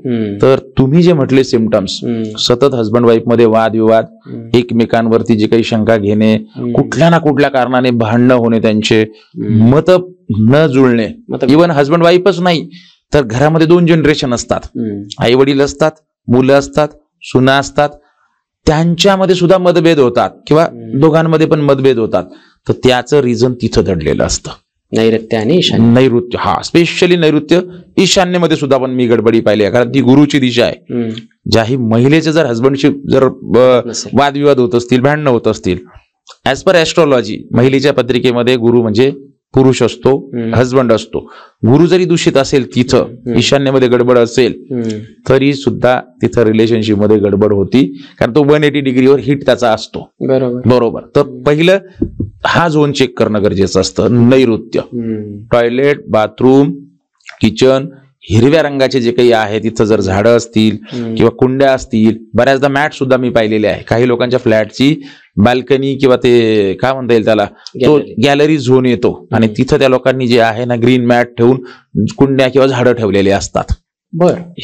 तर तुम्ही जे म्हटले सिम्पटम्स, सतत हजबंड वाईफ मध्ये वादविवाद, एकमेकांवरती जे काही शंका घेणे, कुठल्या ना कुठल्या कारणाने भांडणं होणे, त्यांचे मत न जुळणे, इव्हन हजबंड वाईफच नाही तर घरामध्ये 2 जनरेशन असतात, आई वडील असतात, मुलं असतात, सुना असतात, त्यांच्यामध्ये सुद्धा मतभेद होतात किंवा दोघांमध्ये पण मतभेद होतात. तर त्याचं रिझन तिथं दडलेलं असतं. नैऋत्य आणि नैऋत्य, हा स्पेशली नैऋत्य. ईशान्यमध्ये सुद्धा पण मी गडबडी पाहिली आहे, कारण ती गुरुची दिशा आहे. ज्याही महिलेचे जर हजबंडशी जर वादविवाद होत असतील, भांडणं होत असतील, ऍज पर ऍस्ट्रॉलॉजी महिलेच्या पत्रिकेमध्ये गुरु म्हणजे पुरुष असतो, हजबंड असतो. गुरु जरी दूषित असेल तिथं, ईशान्येमध्ये गडबड असेल तरी सुद्धा तिथं रिलेशनशिप मध्ये गडबड होती, कारण तो 180 डिग्रीवर हिट त्याचा असतो. बरोबर. तर पहिलं हा झोन चेक करणं गरजेचं असतं. नैऋत्य, टॉयलेट, बाथरूम, किचन, हिरव्या रंगाचे जे काही आहे तिथं जर झाडं असतील किंवा कुंड्या असतील, बऱ्याचदा मॅट सुद्धा मी पाहिलेले आहे. काही लोकांच्या फ्लॅटची बाल्कनी किंवा ते काय म्हणता येईल त्याला, तो गॅलरी झोन येतो आणि तिथं त्या लोकांनी जे आहे ना ग्रीन मॅट ठेवून कुंड्या किंवा झाडं ठेवलेले असतात.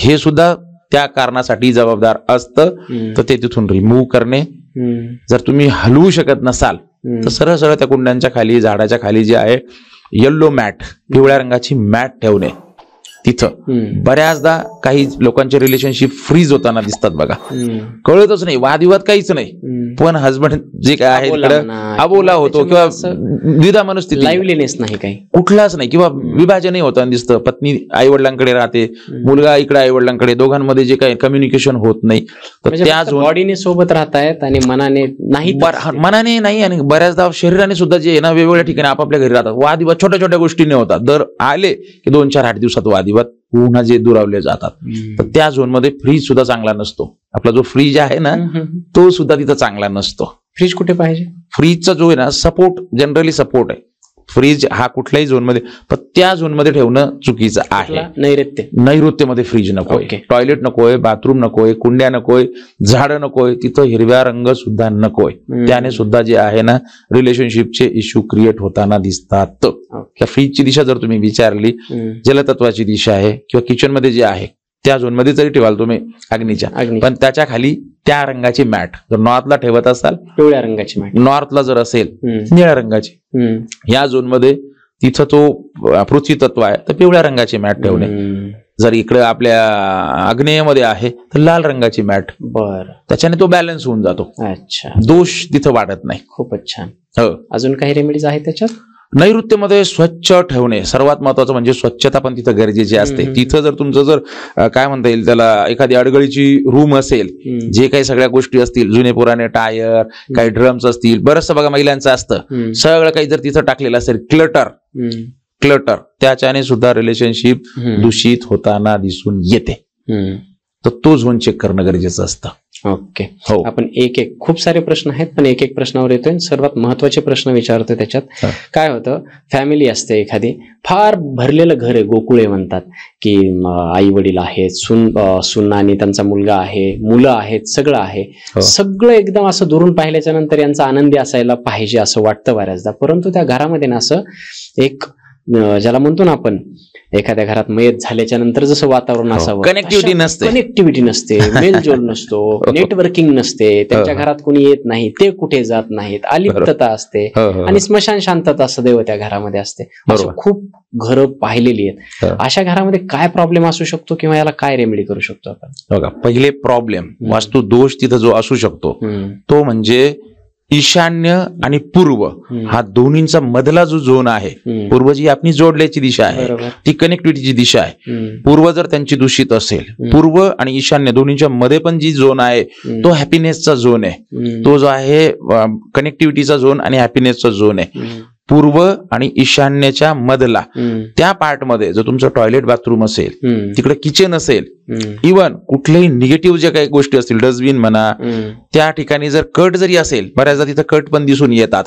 हे सुद्धा त्या कारणासाठी जबाबदार असतं. तर ते तिथून रिमूव्ह करणे. जर तुम्ही हलवू शकत नसाल तर सरळ सरळ त्या कुंड्यांच्या खाली, झाडाच्या खाली जे आहे येल्लो मॅट, पिवळ्या रंगाची मॅट ठेवणे. तिथं बऱ्याचदा काही लोकांचे रिलेशनशिप फ्रीज होताना दिसतात बघा, कळतच नाही, वादविवाद काहीच नाही, पण हजबंड जे काय आहे तिकडे अबोला होतो किंवा द्विधा मनस्थिती, लाईव्हलीनेस नाही, काही कुठलाच नाही, किंवा विभाजनही होताना दिसतं. पत्नी आई वडिलांकडे राहते, मुलगा इकडे आई वडिलांकडे, दोघांमध्ये जे काही कम्युनिकेशन होत नाही. तर त्या बॉडीने सोबत राहतायत आणि मनाने नाही, मनाने नाही, आणि बऱ्याचदा शरीराने सुद्धा जे आहे ना वेगवेगळ्या ठिकाणी आपापल्या घरी राहतात. वादविवाद छोट्या छोट्या गोष्टीने होतात. दर आले की 2-4-8 दिवसात वादविवाद पुन्हा जे दुरावले जातात. तर त्या झोनमध्ये फ्रीज सुद्धा चांगला नसतो. आपला जो फ्रीज आहे ना तो सुद्धा तिथं चांगला नसतो. फ्रीज कुठे पाहिजे? फ्रीजचा जो आहे ना सपोर्ट, जनरली सपोर्ट आहे. फ्रीज हा कुठल्याही झोनमध्ये, पण त्या झोनमध्ये ठेवणं चुकीचं आहे. नैऋत्यमध्ये फ्रीज नकोय, टॉयलेट नकोय, बाथरूम नकोय, कुंड्या नकोय, झाडं नकोय, तिथं हिरव्या रंग सुद्धा नकोय. त्याने सुद्धा जे आहे ना रिलेशनशिपचे इश्यू क्रिएट होताना दिसतात. त्या फ्रीजची दिशा जर तुम्ही विचारली, जलतत्वाची दिशा आहे किंवा किचन मध्ये जे आहे त्या झोनमध्ये जरी ठेवाल तुम्ही अग्नीच्या, पण त्याच्या खाली त्या रंगाची मॅट. जर नॉर्थला ठेवत असाल पिवळ्या रंगाची मॅट, नॉर्थला जर असेल निळ्या रंगाची, या झोनमध्ये तिथं तो पृथ्वी तत्व आहे तर पिवळ्या रंगाची मॅट ठेवणे. जर इकडे आपल्या आग्नेयमध्ये आहे तर लाल रंगाची मॅट. त्याच्याने तो बॅलन्स होऊन जातो. अच्छा, दोष तिथं वाढत नाही. खूपच छान. हो, अजून काही रेमेडीज आहेत त्याच्यात? नैऋत्यमध्ये स्वच्छ ठेवणे सर्वात महत्वाचं, म्हणजे स्वच्छता पण तिथं गरजेची असते. तिथं जर तुमचं जर काय म्हणता येईल त्याला, एखादी अडगळीची रूम असेल, जे काही सगळ्या गोष्टी असतील, जुने पुराणे टायर, काही ड्रम्स असतील, बरंचसं बघा महिलांचं असतं, सगळं काही जर तिथं टाकलेलं असेल, क्लटर, त्याच्याने सुद्धा रिलेशनशिप दूषित होताना दिसून येते. तर तो झोन चेक करणं गरजेचं असतं. ओके, हो. आपण एक खूप सारे प्रश्न आहेत, पण एक प्रश्नावर येतोय. सर्वात महत्वाचे प्रश्न विचारतो. त्याच्यात काय होतं, फॅमिली असते एखादी, फार भरलेलं घर आहे, गोकुळे म्हणतात, की आई वडील आहेत, सून आणि त्यांचा मुलगा आहे, मुलं आहेत, सगळं आहे, सगळं एकदम असं दुरून पाहिल्याच्या नंतर यांचा आनंदी असायला पाहिजे असं वाटतं बऱ्याचदा. परंतु त्या घरामध्ये ना असं एक ज्याला म्हणतो ना आपण, एखाद्या घरात मयत झाल्याच्या नंतर जसं वातावरण असावं, कनेक्टिव्हिटी नसते, मेलजोल नसतो, नेटवर्किंग नसते, त्यांच्या घरात कोणी येत नाही, ते कुठे जात नाहीत, अलिप्तता असते आणि स्मशान शांतता सदैव त्या घरामध्ये असते. असं खूप घरं पाहिलेली आहेत. अशा घरामध्ये काय प्रॉब्लेम असू शकतो किंवा याला काय रेमेडी करू शकतो आपण? बघा, पहिले प्रॉब्लेम, वास्तू दोष तिथं जो असू शकतो तो म्हणजे ईशान्य आणि पूर्व हा दोन्हींचा मधला जो झोन आहे, पूर्व जी आपली जोडल्याची दिशा आहे, ती कनेक्टिव्हिटीची दिशा आहे. पूर्व जर त्यांची दूषित असेल, पूर्व आणि ईशान्य दोन्हींच्या मध्ये पण जी झोन आहे तो हॅपीनेसचा झोन आहे. तो जो आहे कनेक्टिव्हिटीचा झोन आणि हॅपीनेसचा झोन आहे. पूर्व आणि ईशान्येच्या मधला त्या पार्ट मध्ये जर तुमचं टॉयलेट बाथरूम असेल, तिकडे किचन असेल, इव्हन कुठल्याही निगेटिव्ह ज्या काही गोष्टी असतील, डस्टबिन म्हणा, त्या ठिकाणी जर कट जरी असेल, बऱ्याचदा तिथं कट पण दिसून येतात,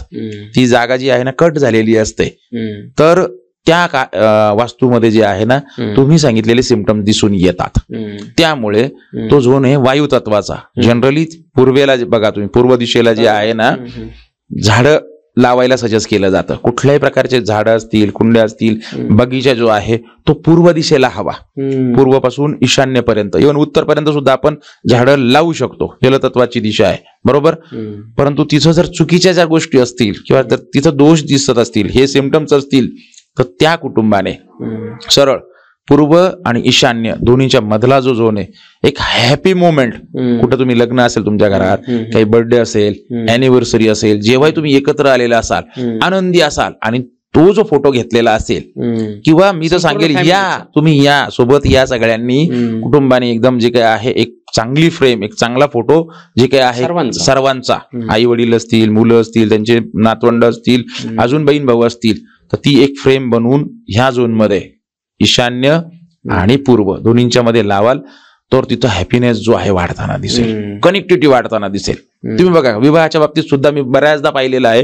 ती जागा जी आहे ना कट झालेली असते, तर त्या वास्तूमध्ये जे आहे ना तुम्ही सांगितलेले सिम्पटम दिसून येतात. त्यामुळे तो झोन आहे वायू तत्वाचा. जनरली पूर्वेला बघा तुम्ही, पूर्व दिशेला जे आहे ना झाडं लावायला सजेस्ट केलं जातं. कुठल्याही प्रकारचे झाडं असतील, कुंड्या असतील, बगीचा जो आहे तो पूर्व दिशेला हवा. पूर्वपासून ईशान्येपर्यंत, इव्हन उत्तरपर्यंत सुद्धा आपण झाडं लावू शकतो. जलतत्वाची दिशा आहे, बरोबर. परंतु तिथं जर चुकीच्या ज्या गोष्टी असतील किंवा तिथं दोष दिसत असतील, हे सिम्पटम्स असतील, तर त्या कुटुंबाने सरळ पूर्व आणि ईशान्य दोन्हीच्या मधला जो झोन आहे, एक हॅपी मोमेंट, कुठं तुम्ही लग्न असेल तुमच्या घरात, काही बर्थडे असेल, अॅनिव्हर्सरी असेल, जेव्हा तुम्ही एकत्र आलेला असाल, आनंदी असाल आणि तो जो फोटो घेतलेला असेल, किंवा मी तर सांगेल तुम्ही या सोबत या सगळ्यांनी कुटुंबाने एकदम जे काही आहे एक चांगली फ्रेम, एक चांगला फोटो जे काही आहे सर्वांचा, आई वडील असतील, मुलं असतील, त्यांचे नातवंड असतील, अजून बहीण भाऊ असतील, तर ती एक फ्रेम बनवून ह्या झोनमध्ये ईशान्य आणि पूर्व दोन्हींच्या मध्ये लावाल तर तिथं हॅपीनेस जो आहे वाढताना दिसेल, कनेक्टिव्हिटी वाढताना दिसेल. तुम्ही बघा विवाहाच्या बाबतीत सुद्धा मी बऱ्याचदा पाहिलेलं आहे,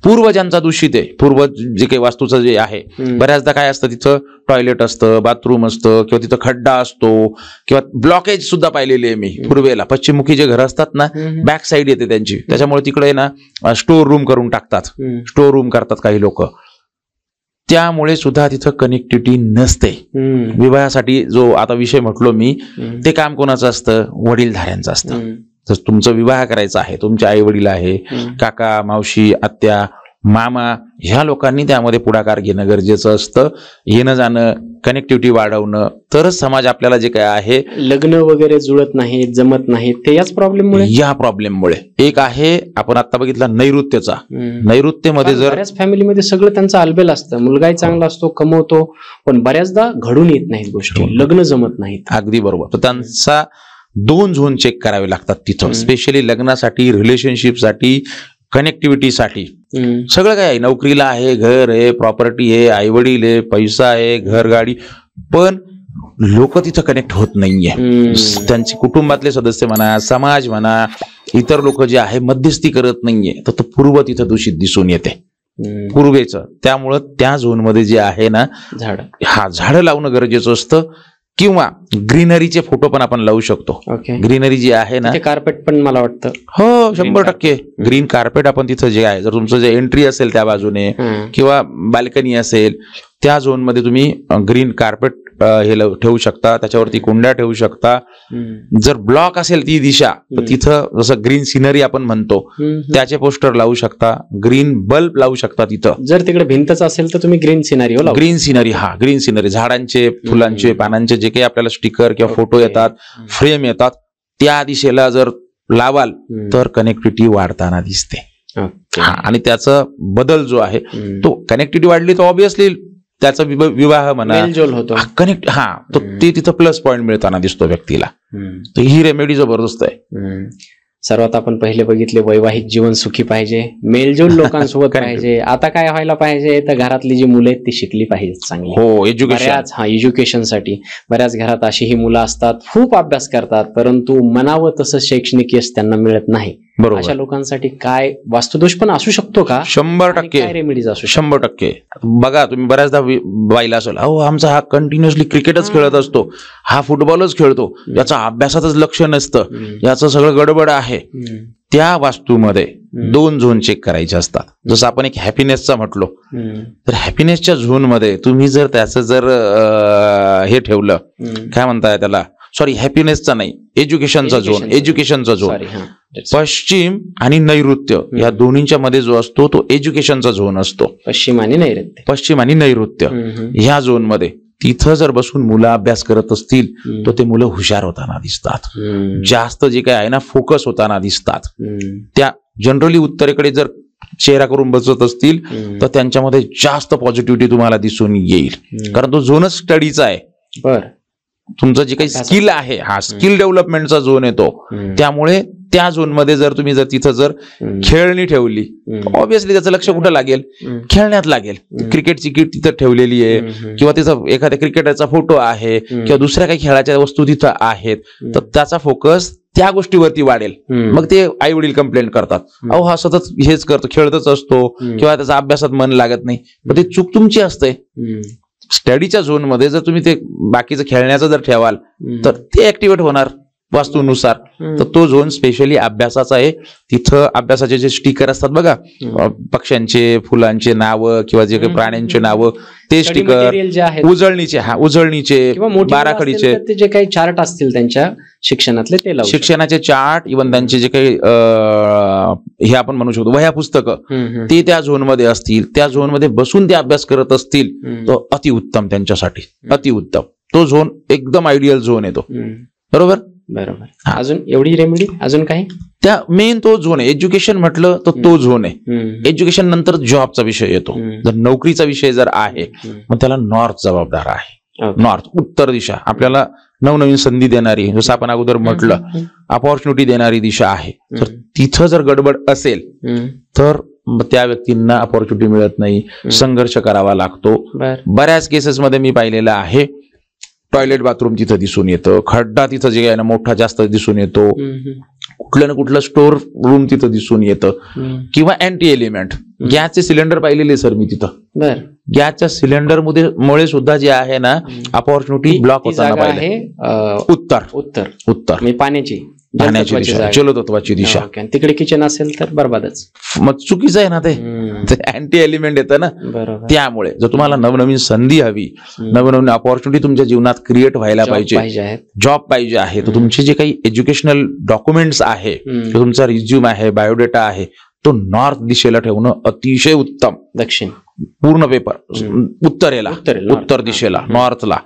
पूर्व ज्यांचा दूषित आहे, पूर्व जे काही वास्तूचं जे आहे, बऱ्याचदा काय असतं तिथं टॉयलेट असतं, बाथरूम असतं, किंवा तिथं खड्डा असतो, किंवा ब्लॉकेज सुद्धा पाहिलेले आहे मी पूर्वेला. पश्चिममुखी जे घर असतात ना, बॅक साईड येते त्यांची, त्याच्यामुळे तिकडे ना स्टोर रूम करून टाकतात, स्टोर रूम करतात काही लोक. त्यामुळे सुद्धा तिथं कनेक्टिव्हिटी नसते. विवाहासाठी जो आता विषय म्हटलो मी, ते काम कोणाचं असतं? वडीलधाऱ्यांचं असतं. जर तुमचा विवाह करायचा आहे, तुमचे आई वडील आहे, काका मावशी आत्या मामा, ह्या लोकांनी त्यामध्ये पुढाकार घेणं गरजेचं असतं. येणं जाणं, कनेक्टिव्हिटी वाढवणं, तरच समाज आपल्याला जे काय आहे. लग्न वगैरे जुळत नाहीत, जमत नाहीत, ते याच प्रॉब्लेममुळे. या प्रॉब्लेममुळे एक आहे, आपण आता बघितला नैऋत्यचा. नैऋत्यमध्ये जर बऱ्याच फॅमिलीमध्ये सगळं त्यांचं आलबेल असतं, मुलगाही चांगला असतो, कमवतो, पण बऱ्याचदा घडून येत नाहीत गोष्टी, लग्न जमत नाहीत. अगदी बरोबर. तर त्यांचा 2 झोन चेक करावे लागतात तिथं, स्पेशली लग्नासाठी, रिलेशनशिपसाठी, कनेक्टिव्हिटीसाठी. सगळं काय आहे, नोकरीला आहे, घर आहे, प्रॉपर्टी आहे, आई वडील आहे, पैसा आहे, घर गाडी, पण लोक तिथं कनेक्ट होत नाहीये. त्यांचे कुटुंबातले सदस्य म्हणा, समाज म्हणा, इतर लोक जे आहे मध्यस्थी करत नाहीये. तर पूर्व तिथं दूषित दिसून येते, पूर्वेचं. त्यामुळं त्या झोनमध्ये जे आहे ना, झाडं लावणं गरजेचं असतं, किंवा ग्रीनरीचे फोटो पण आपण लावू शकतो. ग्रीनरी जी आहे ना, कार्पेट पण मला वाटतं, हो 100% ग्रीन कार्पेट आपण तिथं जे आहे, जर तुमचं जे एंट्री असेल त्या बाजूने किंवा बाल्कनी असेल, त्या झोन मध्ये तुम्ही ग्रीन कार्पेट हे ठेवू शकता, त्याच्यावरती कुंड्या ठेवू शकता. जर ब्लॉक असेल ती दिशा, तर तिथं जसं ग्रीन सिनरी आपण म्हणतो त्याचे पोस्टर लावू शकता, ग्रीन बल्ब लावू शकता तिथं. जर तिकडे भिंतच असेल तर तुम्ही ग्रीन सिनरी, ग्रीन सिनरी, हा ग्रीन सिनरी, झाडांचे, फुलांचे, पानांचे जे काही आपल्याला स्टिकर किंवा फोटो येतात, फ्रेम येतात, त्या दिशेला जर लावाल तर कनेक्टिव्हिटी वाढताना दिसते. आणि त्याचा बदल जो आहे तो, कनेक्टिव्हिटी वाढली तर ऑब्विसली त्याचा विवाह म्हणा, कनेक्ट, तर ते तिथं प्लस पॉइंट मिळताना दिसतो व्यक्तीला. तर ही रेमेडी जबरदस्त आहे. सर्वात आपण पहिले बघितले, वैवाहिक जीवन सुखी पाहिजे, मेलजोल लोकांसोबत पाहिजे. आता काय व्हायला पाहिजे, तर घरातली जी मुलं आहेत ती शिकली पाहिजेत चांगली. हो, एज्युकेशन. एज्युकेशनसाठी बऱ्याच घरात अशी ही मुलं असतात, खूप अभ्यास करतात, परंतु मनावं तसं शैक्षणिक यश त्यांना मिळत नाही. बरोबर. अशा लोकांसाठी काय वास्तुदोष पण असू शकतो का? 100% रेमेडीज असू 100%. बघा तुम्ही बऱ्याचदा बाईला असेल, अहो आमचा हा कंटिन्युअसली क्रिकेटच खेळत असतो, हा फुटबॉलच खेळतो, याचा अभ्यासातच लक्ष नसतं, याचं सगळं गडबड आहे. त्या वास्तूमध्ये 2 झोन चेक करायचे असतात. जसं आपण एक हॅपीनेसचा म्हटलो, तर हॅपीनेसच्या झोन मध्ये तुम्ही जर त्याचं जर हे ठेवलं, काय म्हणताय त्याला, सॉरी हॅपीनेसचा नाही, एज्युकेशनचा झोन, पश्चिम आणि नैऋत्य या दोन्हींच्या मध्ये जो असतो तो एज्युकेशनचा झोन असतो. पश्चिम आणि नैऋत्य ह्या झोन मध्ये तिथं जर बसून मुलं अभ्यास करत असतील तर ते मुलं हुशार होताना दिसतात, जास्त जे काय आहे ना फोकस होताना दिसतात. त्या जनरली उत्तरेकडे जर चेहरा करून बसत असतील तर त्यांच्यामध्ये जास्त पॉझिटिव्हिटी तुम्हाला दिसून येईल, कारण तो झोनच स्टडीचा आहे. बरं, तुमचं जे काही स्किल आहे, हा स्किल डेव्हलपमेंटचा झोन येतो. त्यामुळे त्या झोन मध्ये जर तुम्ही जर तिथं जर खेळणी ठेवली, ऑब्विसली त्याचं लक्ष कुठं लागेल, खेळण्यात लागेल. क्रिकेटची किट तिथं ठेवलेली आहे, किंवा तिथं एखाद्या क्रिकेटरचा फोटो आहे, किंवा दुसऱ्या काही खेळाच्या वस्तू तिथं आहेत, तर त्याचा फोकस त्या गोष्टीवरती वाढेल. मग ते आई वडील कंप्लेंट करतात, अहो हा सतत हेच करतो, खेळतच असतो, किंवा त्याचा अभ्यासात मन लागत नाही. मग ते चूक तुमची असते. स्टडीच्या झोन मध्ये जर तुम्ही ते बाकीचं खेळण्याचं जर ठेवाल तर ते ऍक्टिव्हेट होणार वास्तूनुसार. तर तो झोन स्पेशली अभ्यासाचा आहे. तिथं अभ्यासाचे जे स्टिकर असतात बघा, पक्ष्यांचे, फुलांचे नावं किंवा जे काही प्राण्यांचे नावं, ते स्टिकर, उजळणीचे, बाराखडीचे, जे काही चार्ट असतील त्यांच्या शिक्षणातले, ते शिक्षणाचे चार्ट, इव्हन त्यांचे जे काही हे आपण म्हणू शकतो वह्या पुस्तकं, ते त्या झोन मध्ये असतील. त्या झोन मध्ये बसून ते अभ्यास करत असतील तर अतिउत्तम त्यांच्यासाठी, अतिउत्तम. तो झोन एकदम आयडियल झोन येतो. बरोबर. अजून एवढी रेमेडी, अजून काही? त्या मेन तो झोन आहे. एज्युकेशन म्हटलं तर तो झोन आहे. एज्युकेशन नंतर जॉबचा विषय येतो. जर नोकरीचा विषय जर आहे मग त्याला नॉर्थ जबाबदार आहे. नॉर्थ, उत्तर दिशा आपल्याला नवनवीन संधी देणारी, जसं आपण अगोदर म्हटलं, अपॉर्च्युनिटी देणारी दिशा आहे. तर तिथं जर गडबड असेल तर त्या व्यक्तींना अपॉर्च्युनिटी मिळत नाही, संघर्ष करावा लागतो. बऱ्याच केसेसमध्ये मी पाहिलेलं आहे, टॉयलेट बाथरूम तिथं दिसून येतं, खड्डा तिथं जे आहे ना मोठा जास्त दिसून येतो, कुठलं ना कुठलं स्टोर रूम तिथं दिसून येतं, किंवा अँटी एलिमेंट. गॅसचे सिलेंडर पाहिलेले सर मी तिथं. गॅसच्या सिलेंडर मुळे सुद्धा जे आहे ना अपॉर्च्युनिटी ब्लॉक होताना पाहिजे. उत्तर पाण्याची दिशा, जलतत्वाची दिशा. तिकडे किचन असेल तर बरबादच. मग चुकीचं आहे ना ते अँटी एलिमेंट येतं ना. त्यामुळे जर तुम्हाला नवनवीन संधी हवी, नवनवीन अपॉर्च्युनिटी तुमच्या जीवनात क्रिएट व्हायला पाहिजे, जॉब पाहिजे आहे, तर तुमचे जे काही एज्युकेशनल डॉक्युमेंट्स आहे, तुमचा रिझ्यूम आहे, बायोडेटा आहे, तो नॉर्थ दिशेला ठेवणं अतिशय उत्तम. दक्षिण पूर्ण पेपर उत्तर दिशेला, नॉर्थला.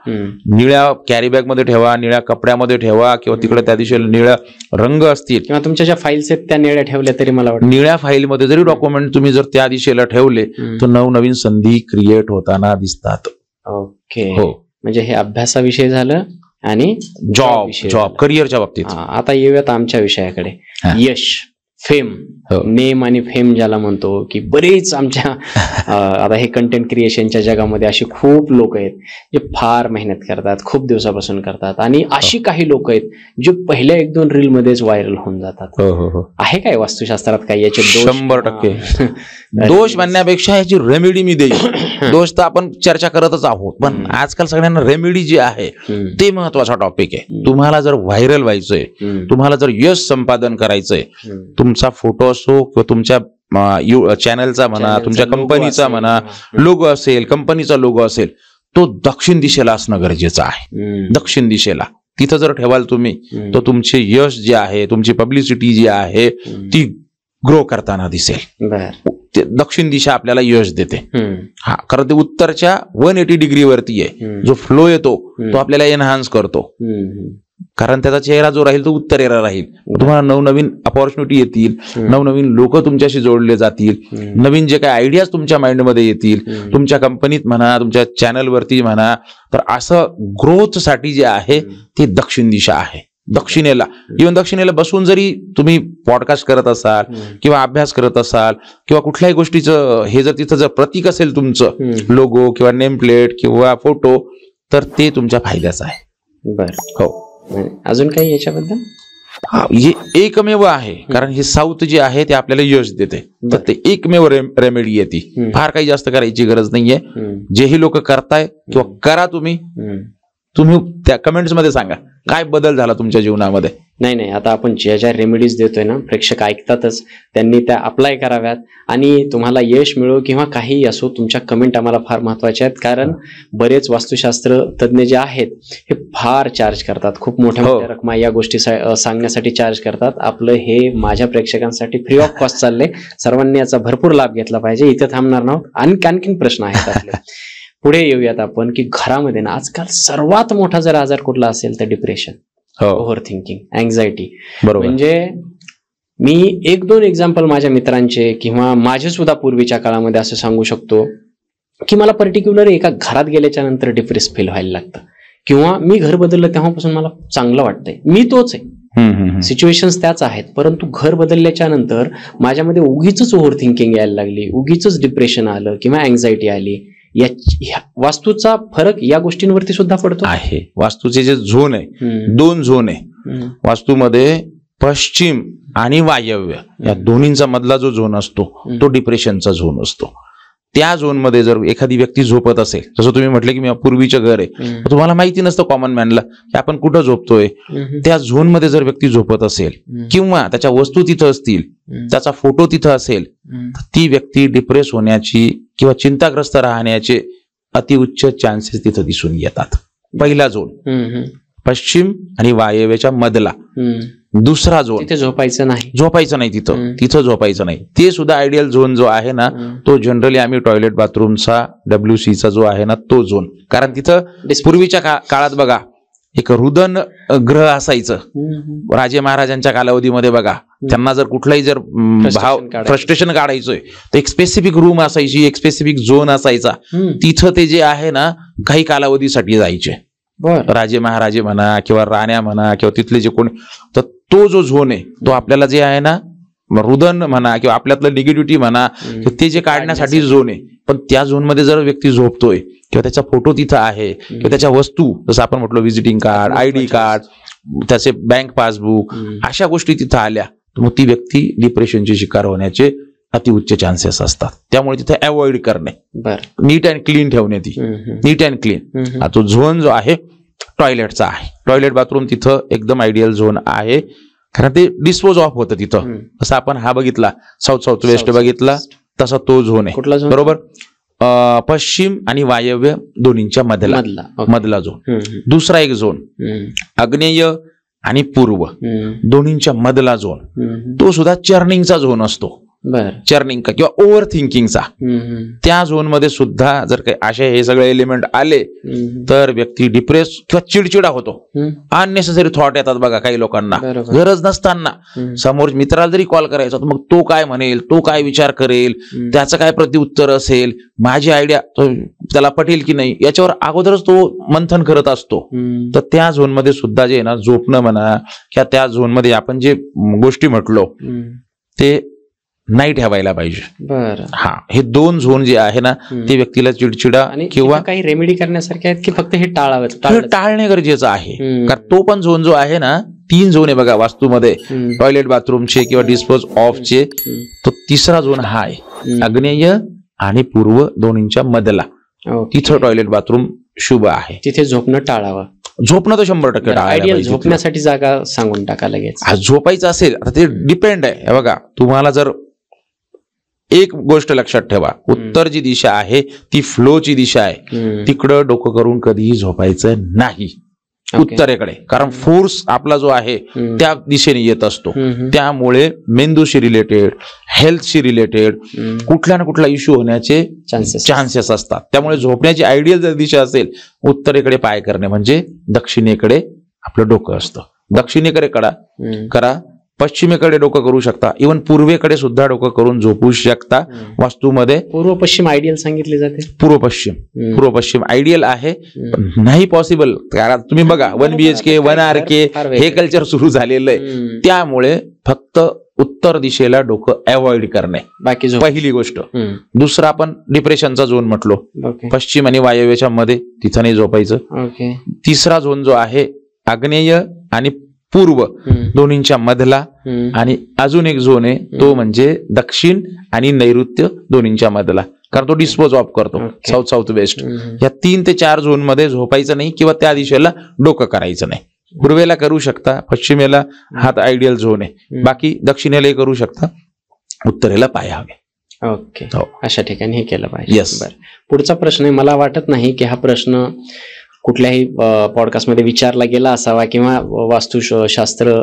निळ्या कॅरीबॅग मध्ये ठेवा, निळ्या कपड्यामध्ये ठेवा, किंवा तिकडे त्या दिशेला निळ्या रंग असतील, किंवा तुमच्या ज्या फाईल्स आहेत त्या निळ्या ठेवल्या तरी मला वाटतं. निळ्या फाईलमध्ये जरी डॉक्युमेंट तुम्ही जर त्या दिशेला ठेवले तर नवनवीन संधी क्रिएट होताना दिसतात. ओके, हो. म्हणजे हे अभ्यासाविषयी झालं आणि जॉब करिअरच्या बाबतीत. आता येऊयात आमच्या विषयाकडे. यश, फेम, नेम आणि फेम ज्याला म्हणतो, की बरेच आमच्या आता हे कंटेंट क्रिएशनच्या जगामध्ये अशी खूप लोक आहेत जे फार मेहनत करतात, खूप दिवसापासून करतात, आणि अशी काही लोक आहेत जे पहिल्या 1-2 रील मध्येच व्हायरल होऊन जातात. आहे काय वास्तुशास्त्रात काय याचे 100% दोष म्हणण्यापेक्षा याची रेमेडी मी देईल. दोष तर आपण चर्चा करतच आहोत, पण आजकाल सगळ्यांना रेमेडी जी आहे ते महत्वाचा टॉपिक आहे. तुम्हाला जर व्हायरल व्हायचंय, तुम्हाला जर यश संपादन करायचंय, तुमचा फोटो असो किंवा तुमच्या चॅनलचा म्हणा, तुमच्या कंपनीचा म्हणा लोगो असेल, कंपनीचा लोगो असेल, तो दक्षिण दिशेला असणं गरजेचं आहे. दक्षिण दिशेला तिथं जर ठेवाल तुम्ही, तर तुमचे यश जे आहे, तुमची पब्लिसिटी जी आहे ती ग्रो करताना दिसेल. दक्षिण दिशा आपल्याला यश देते. हा, कारण ते उत्तरच्या 180 डिग्री वरती आहे. जो फ्लो येतो तो आपल्याला एनहान्स करतो, कारण त्याचा चेहरा जो राहील तो उत्तरेला राहील. तुम्हाला नवनवीन अपॉर्च्युनिटी येतील, नवनवीन लोक तुमच्याशी जोडले जातील, नवीन जे काही आयडियाज तुमच्या माइंडमध्ये येतील, तुमच्या कंपनीत म्हणा, तुमच्या चॅनलवरती म्हणा. तर असं ग्रोथ साठी जे आहे ती दक्षिण दिशा आहे. दक्षिणेला, इव्हन दक्षिणेला बसून जरी तुम्ही पॉडकास्ट करत असाल किंवा अभ्यास करत असाल किंवा कुठल्याही गोष्टीचं हे जर तिथं जर प्रतीक असेल तुमचं, लोगो किंवा नेम प्लेट किंवा फोटो, तर ते तुमच्या फायद्याचं आहे. बरं, हो. अजून काही याच्याबद्दल? हे एकमेव आहे, कारण हे साऊथ जे आहे ते आपल्याला यश देते, तर ते एकमेव रेमेडी येते. फार काही जास्त करायची गरज नाहीये. जेही लोक करताय किंवा करा तुम्ही त्या कमेंट्स मध्ये सांगा काय बदल झाला तुमच्या जीवनामध्ये. नाही, आता आपण ज्या रेमेडीज देतोय ना, प्रेक्षक ऐकतातच, त्यांनी त्या अप्लाय कराव्यात. आणि तुम्हाला यश मिळो किंवा काही असो, तुमच्या कमेंट आम्हाला फार महत्वाच्या आहेत, कारण बरेच वास्तुशास्त्र तज्ञ जे आहेत हे फार चार्ज करतात, खूप मोठ्या मोठ्या रकमा या गोष्टी सांगण्यासाठी चार्ज करतात. आपलं हे माझ्या प्रेक्षकांसाठी फ्री ऑफ कॉस्ट चाललंय. सर्वांनी याचा भरपूर लाभ घेतला पाहिजे. इथं थांबणार नाहीत, आणखीन प्रश्न आहेत आपले. पुढे येऊयात आपण, की घरामध्ये ना आजकाल सर्वात मोठा जर आजार कुठला असेल तर डिप्रेशन, ओव्हर थिंकिंग, अँझायटी. म्हणजे मी 1-2 एक्झाम्पल माझ्या मित्रांचे किंवा माझे सुद्धा पूर्वीच्या काळामध्ये असं सांगू शकतो, की मला पर्टिक्युलर एका घरात गेल्याच्या नंतर डिप्रेस फील व्हायला लागतं, किंवा मी घर बदललं तेव्हापासून मला चांगलं वाटतंय, मी तोच आहे, सिच्युएशन्स त्याच आहेत, परंतु घर बदलल्याच्या नंतर माझ्यामध्ये उगीच ओव्हर थिंकिंग यायला लागली, उगीच डिप्रेशन आलं किंवा अँझायटी आली. वास्तूचा फरक या गोष्टींवरती सुद्धा पडतो आहे. वास्तूचे जे झोन आहे, 2 झोन आहे वास्तूमध्ये, पश्चिम आणि वायव्य, या दोन्हींचा मधला जो झोन असतो तो डिप्रेशनचा झोन असतो. त्या झोन मध्ये जर एखादी व्यक्ती झोपत असेल, जसं तुम्ही म्हटलं की मी पूर्वीचं घर आहे, तुम्हाला माहिती नसतं कॉमन मॅनला की आपण कुठं झोपतोय. त्या झोन मध्ये जर व्यक्ती झोपत असेल किंवा त्याच्या वस्तू तिथं असतील, त्याचा फोटो तिथं असेल, ती व्यक्ती डिप्रेस होण्याची किंवा चिंताग्रस्त राहण्याचे अतिउच्च चान्सेस तिथं दिसून येतात. पहिला झोन पश्चिम आणि वायव्याच्या मधला. दुसरा झोन, तिथे झोपायचं नाही तिथं झोपायचं नाही. ते सुद्धा आयडियल झोन जो आहे ना, तो जनरली आम्ही टॉयलेट बाथरूमचा WC जो आहे ना तो झोन. कारण तिथं पूर्वीच्या काळात बघा एक रुदन ग्रह असायचं. राजे महाराजांच्या कालावधीमध्ये बघा, त्यांना जर कुठलाही जर फ्रस्ट्रेशन काढायचंय तर एक स्पेसिफिक रूम असायची, एक स्पेसिफिक झोन असायचा, तिथं ते जे आहे ना काही कालावधीसाठी जायचे. राजे महाराजे म्हणा किंवा राण्या म्हणा किंवा तिथले जे कोणी, तर तो जो झोन आहे तो आपल्याला जे आहे ना रुदन म्हणा किंवा आपल्यातलं निगेटिव्हिटी म्हणा ते जे काढण्यासाठी झोन आहे. पण त्या झोनमध्ये जर व्यक्ती झोपतोय किंवा त्याचा फोटो तिथं आहे किंवा त्याच्या वस्तू जसं आपण म्हटलं व्हिजिटिंग कार्ड, आयडी कार्ड, त्याचे बँक पासबुक अशा गोष्टी तिथं आल्या तर मग ती व्यक्ती डिप्रेशनची शिकार होण्याचे अतिउच्च चान्सेस असतात. त्यामुळे तिथे अवॉइड करणे, नीट अँड क्लीन ठेवणे, ती नीट अँड क्लीन. तो झोन जो आहे टॉयलेटचा आहे, टॉयलेट बाथरूम तिथं एकदम आयडियल झोन आहे कारण ते डिस्पोज ऑफ होतं तिथं. जसं आपण हा बघितला साऊथ वेस्ट बघितला तसा तो झोन आहे बरोबर. पश्चिम आणि वायव्य दोन्हींच्या मधला झोन. दुसरा एक झोन आग्नेय आणि पूर्व दोन्हींच्या मधला झोन, तो सुद्धा चर्निंगचा झोन असतो. चर्निंग का किंवा ओव्हर थिंकिंगचा. त्या झोन मध्ये सुद्धा जर काही असे हे सगळे एलिमेंट आले तर व्यक्ती डिप्रेस किंवा चिडचिडा होतो. अननेसेसरी थॉट येतात बघा काही लोकांना गरज नसताना. समोर मित्राला जरी कॉल करायचा तर मग तो काय म्हणेल, तो काय विचार करेल, त्याचं काय प्रत्युत्तर असेल, माझी आयडिया त्याला पटेल की नाही याच्यावर अगोदरच तो मंथन करत असतो. तर त्या झोन मध्ये सुद्धा जे ना झोपणं म्हणा किंवा त्या झोन मध्ये आपण जे गोष्टी म्हटलो ते नाही ठेवायला पाहिजे. हा, हे दोन झोन जे आहे ना ते व्यक्तीला चिडचिडा किंवा काही रेमेडी करण्यासारखे आहेत की फक्त हे टाळणे गरजेचं आहे. कारण तो पण झोन जो आहे ना 3 झोन आहे बघा वास्तूमध्ये, टॉयलेट बाथरूमचे किंवा डिस्पोज ऑफचे. तो तिसरा झोन हा आहे आग्नेय आणि पूर्व दोन्हींच्या मधला. तिथं टॉयलेट बाथरूम शुभ आहे, तिथे झोपणं टाळावं. झोपणं तर 100% टाळायला. झोपण्यासाठी जागा सांगून टाका लगेच. झोपायचं असेल आता ते डिपेंड आहे. बघा तुम्हाला जर एक गोष्ट लक्षात ठेवा, उत्तर जी दिशा आहे ती फ्लोची दिशा आहे, तिकडं डोकं करून कधीही झोपायचं नाही उत्तरेकडे. कारण फोर्स आपला जो आहे त्या दिशेने येत असतो. त्यामुळे मेंदूशी रिलेटेड, हेल्थशी रिलेटेड कुठल्या ना कुठला इश्यू होण्याचे चान्सेस असतात. त्यामुळे झोपण्याची आयडियल जर दिशा असेल उत्तरेकडे पाय करणे म्हणजे दक्षिणेकडे आपलं डोकं असतं. दक्षिणेकडे करा, पश्चिमेकडे डोकं करू शकता, इव्हन पूर्वेकडे सुद्धा डोकं करून झोपू शकता. वास्तूमध्ये पूर्व पश्चिम आयडियल सांगितले जाते. पूर्व पश्चिम आयडियल आहे, नाही पॉसिबल. कारण तुम्ही बघा 1 BHK 1 RK हे कल्चर सुरू झालेलं आहे. त्यामुळे फक्त उत्तर दिशेला डोकं अवॉइड करणे बाकी पहिली गोष्ट. दुसरा आपण डिप्रेशनचा झोन म्हटलो, पश्चिम आणि वायव्यच्या मध्ये, तिथं नाही झोपायचं. तिसरा झोन जो आहे आग्नेय आणि पूर्व दोन्हींच्या मधला. आणि अजून एक झोन आहे तो म्हणजे दक्षिण आणि नैऋत्य दोन्हींच्या मधला, कारण तो डिस्पोज ऑफ करतो साऊथ वेस्ट. या 3 ते 4 झोन मध्ये झोपायचं नाही किंवा त्या दिशेला डोकं करायचं नाही. पूर्वेला करू शकता, पश्चिमेला हा आयडियल झोन आहे, बाकी दक्षिणेलाही करू शकता, उत्तरेला पाय हवे. ओके, अशा ठिकाणी हे केलं पाहिजे. बरं, पुढचा प्रश्न आहे. मला वाटत नाही की हा प्रश्न कुठल्याही पॉडकास्टमध्ये विचारला गेला असावा किंवा वास्तुशास्त्र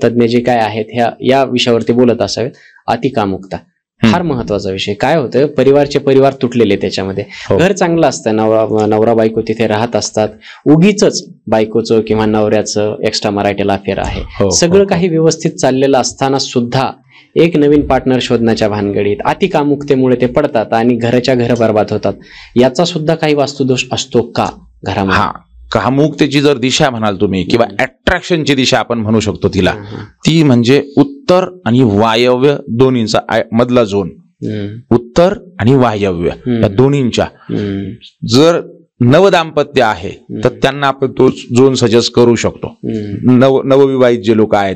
तज्ज्ञ जे काय आहेत या विषयावरती बोलत असावेत. अतिकामुकता फार महत्वाचा विषय. काय होतं, परिवार तुटलेले त्याच्यामध्ये. घर चांगलं असतं, नवरा बायको तिथे राहत असतात, उगीच बायकोचं किंवा नवऱ्याचं एक्स्ट्रा मॅरिटल अफेअर आहे, सगळं काही व्यवस्थित चाललेलं असताना सुद्धा एक नवीन पार्टनर शोधण्याच्या भानगडीत अतिकामुकतेमुळे ते पडतात आणि घराच्या घर बर्बाद होतात. याचा सुद्धा काही वास्तुदोष असतो का घरामध्ये? हा, कामुकतेची जर दिशा म्हणाल तुम्ही किंवा अट्रॅक्शनची दिशा आपण म्हणू शकतो तिला, ती म्हणजे उत्तर आणि वायव्य दोन्हींचा मधला झोन. उत्तर आणि वायव्य या दोन्हींच्या जर नवदाम्पत्य आहे तर त्यांना आपण तो झोन सजेस्ट करू शकतो. नवविवाहित जे लोक आहेत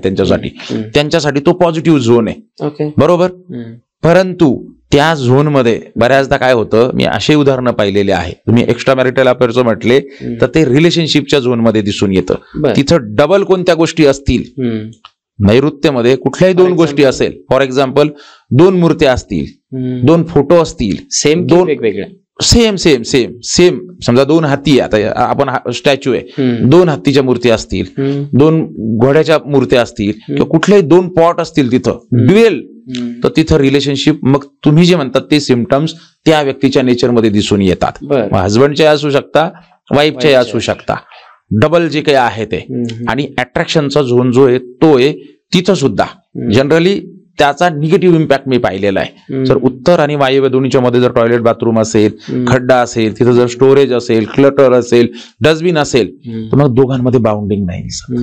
त्यांच्यासाठी तो पॉझिटिव्ह झोन आहे बरोबर. परंतु त्या झोन मध्ये बऱ्याचदा काय होतं, मी असे उदाहरणं पाहिलेले आहे. तुम्ही एक्स्ट्रा मॅरिटल अफेअरचं म्हटले तर ते रिलेशनशिपच्या झोन मध्ये दिसून येतं. तिथं डबल कोणत्या गोष्टी असतील, नैऋत्यमध्ये कुठल्याही 2 गोष्टी असेल, फॉर एक्झाम्पल 2 मूर्त्या असतील, 2 फोटो असतील, सेम 2 वेगवेगळ्या, सेम समजा 2 हत्ती, आता आपण स्टॅच्यू आहे, 2 हत्तीच्या मूर्ती असतील, 2 घोड्याच्या मूर्त्या असतील किंवा कुठल्याही 2 पॉट असतील तिथं ड्युएल, तर तिथं रिलेशनशिप, मग तुम्ही जे म्हणतात ते सिम्पटम्स त्या व्यक्तीच्या नेचरमध्ये दिसून येतात. हजबंडचे असू शकता, वाईफचे असू शकता, डबल जे काही आहे ते. आणि अट्रॅक्शनचा झोन जो आहे तो आहे तिथं सुद्धा जनरली त्याचा निगेटिव्ह इम्पॅक्ट मी पाहिलेला आहे. जर उत्तर आणि वायव्य दोन्हीच्या मध्ये जर टॉयलेट बाथरूम असेल, खड्डा असेल, तिथं जर स्टोरेज असेल, क्लटर असेल, डस्टबिन असेल, तर मग दोघांमध्ये बाउंडिंग नाही दिसत.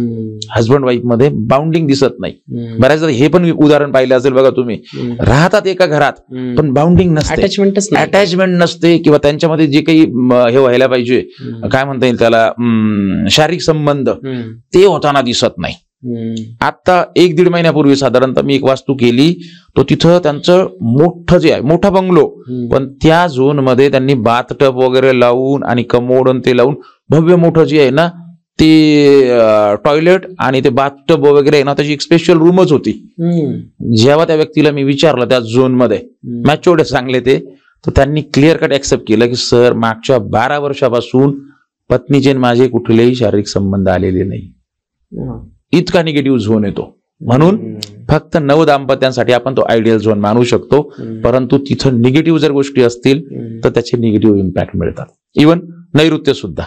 हजबंड वाईफ मध्ये बाउंडिंग दिसत नाही. बऱ्याचदा हे पण उदाहरण पाहिलं असेल बघा तुम्ही, राहतात एका घरात पण बाउंडिंग नसते, अटॅचमेंट नसते, किंवा त्यांच्यामध्ये जे काही हे व्हायला पाहिजे, काय म्हणता येईल त्याला, शारीरिक संबंध ते होताना दिसत नाही. आता 1-1.5 महिन्यापूर्वी साधारणतः मी एक वास्तू केली, तो तिथं त्यांचं मोठं जे आहे, मोठा बंगलो, पण त्या झोन मध्ये त्यांनी बाथटब वगैरे लावून आणि कमोड ते लावून भव्य मोठं जे आहे ना ते टॉयलेट आणि ते बाथटब वगैरे आहे ना, त्याची एक स्पेशल रूमच होती. जेव्हा त्या व्यक्तीला मी विचारलं त्या झोन मध्ये, मॅच्युअर्ड चांगले ते, तर त्यांनी क्लिअर कट ऍक्सेप्ट केलं की सर मागच्या 12 वर्षापासून पत्नीचे माझे कुठलेही शारीरिक संबंध आलेले नाही. इतका निगेटिव्ह झोन येतो. म्हणून फक्त नवदाम्पत्यांसाठी आपण तो आयडियल झोन मानू शकतो, परंतु तिथं निगेटिव्ह जर गोष्टी असतील तर त्याचे निगेटिव्ह इम्पॅक्ट मिळतात. इव्हन नैऋत्य सुद्धा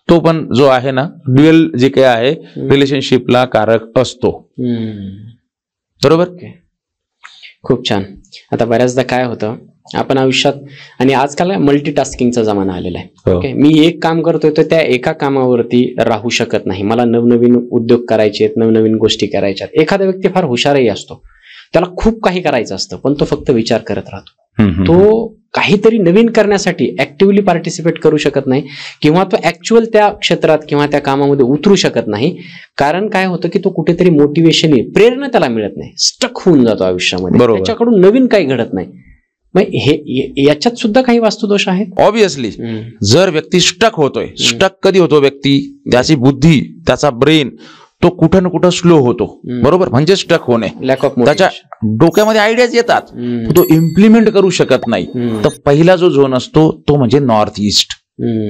तो पण जो आहे ना, ड्युअल जे काही आहे रिलेशनशिपला कारक असतो. बरोबर. खूप छान. आता बऱ्याचदा काय होतं, आपण आयुष्यात, आणि आजकाल मल्टीटास्किंगचा जमाना आलेला आहे. ओके, मी एक काम करतोय तर त्या एका कामावरती राहू शकत नाही. मला नवनवीन उद्योग करायचे आहेत, नवनवीन गोष्टी करायच्या. एखादा व्यक्ती फार हुशारही असतो, त्याला खूप काही करायचं असतं, पण तो फक्त विचार करत राहतो. तो काहीतरी नवीन करण्यासाठी ऍक्टिव्हली पार्टिसिपेट करू शकत नाही, किंवा तो ऍक्च्युअल त्या क्षेत्रात किंवा त्या कामामध्ये उतरू शकत नाही. कारण काय होतं की तो कुठेतरी मोटिवेशन, प्रेरणा त्याला मिळत नाही, स्टक होऊन जातो आयुष्यामध्ये, त्याच्याकडून नवीन काही घडत नाही. हे याच्यात सुद्धा काही वास्तुदोष आहेत. ऑब्विसली जर व्यक्ती स्टक होतोय, स्टक कधी होतो व्यक्ती, त्याची बुद्धी, त्याचा ब्रेन तो कुठं ना कुठं स्लो होतो. बरोबर, म्हणजे स्टक होणे, लॅक ऑफ, त्याच्या डोक्यामध्ये आयडियाज येतात, तो इम्प्लिमेंट करू शकत नाही. तर पहिला जो झोन असतो तो म्हणजे नॉर्थ ईस्ट,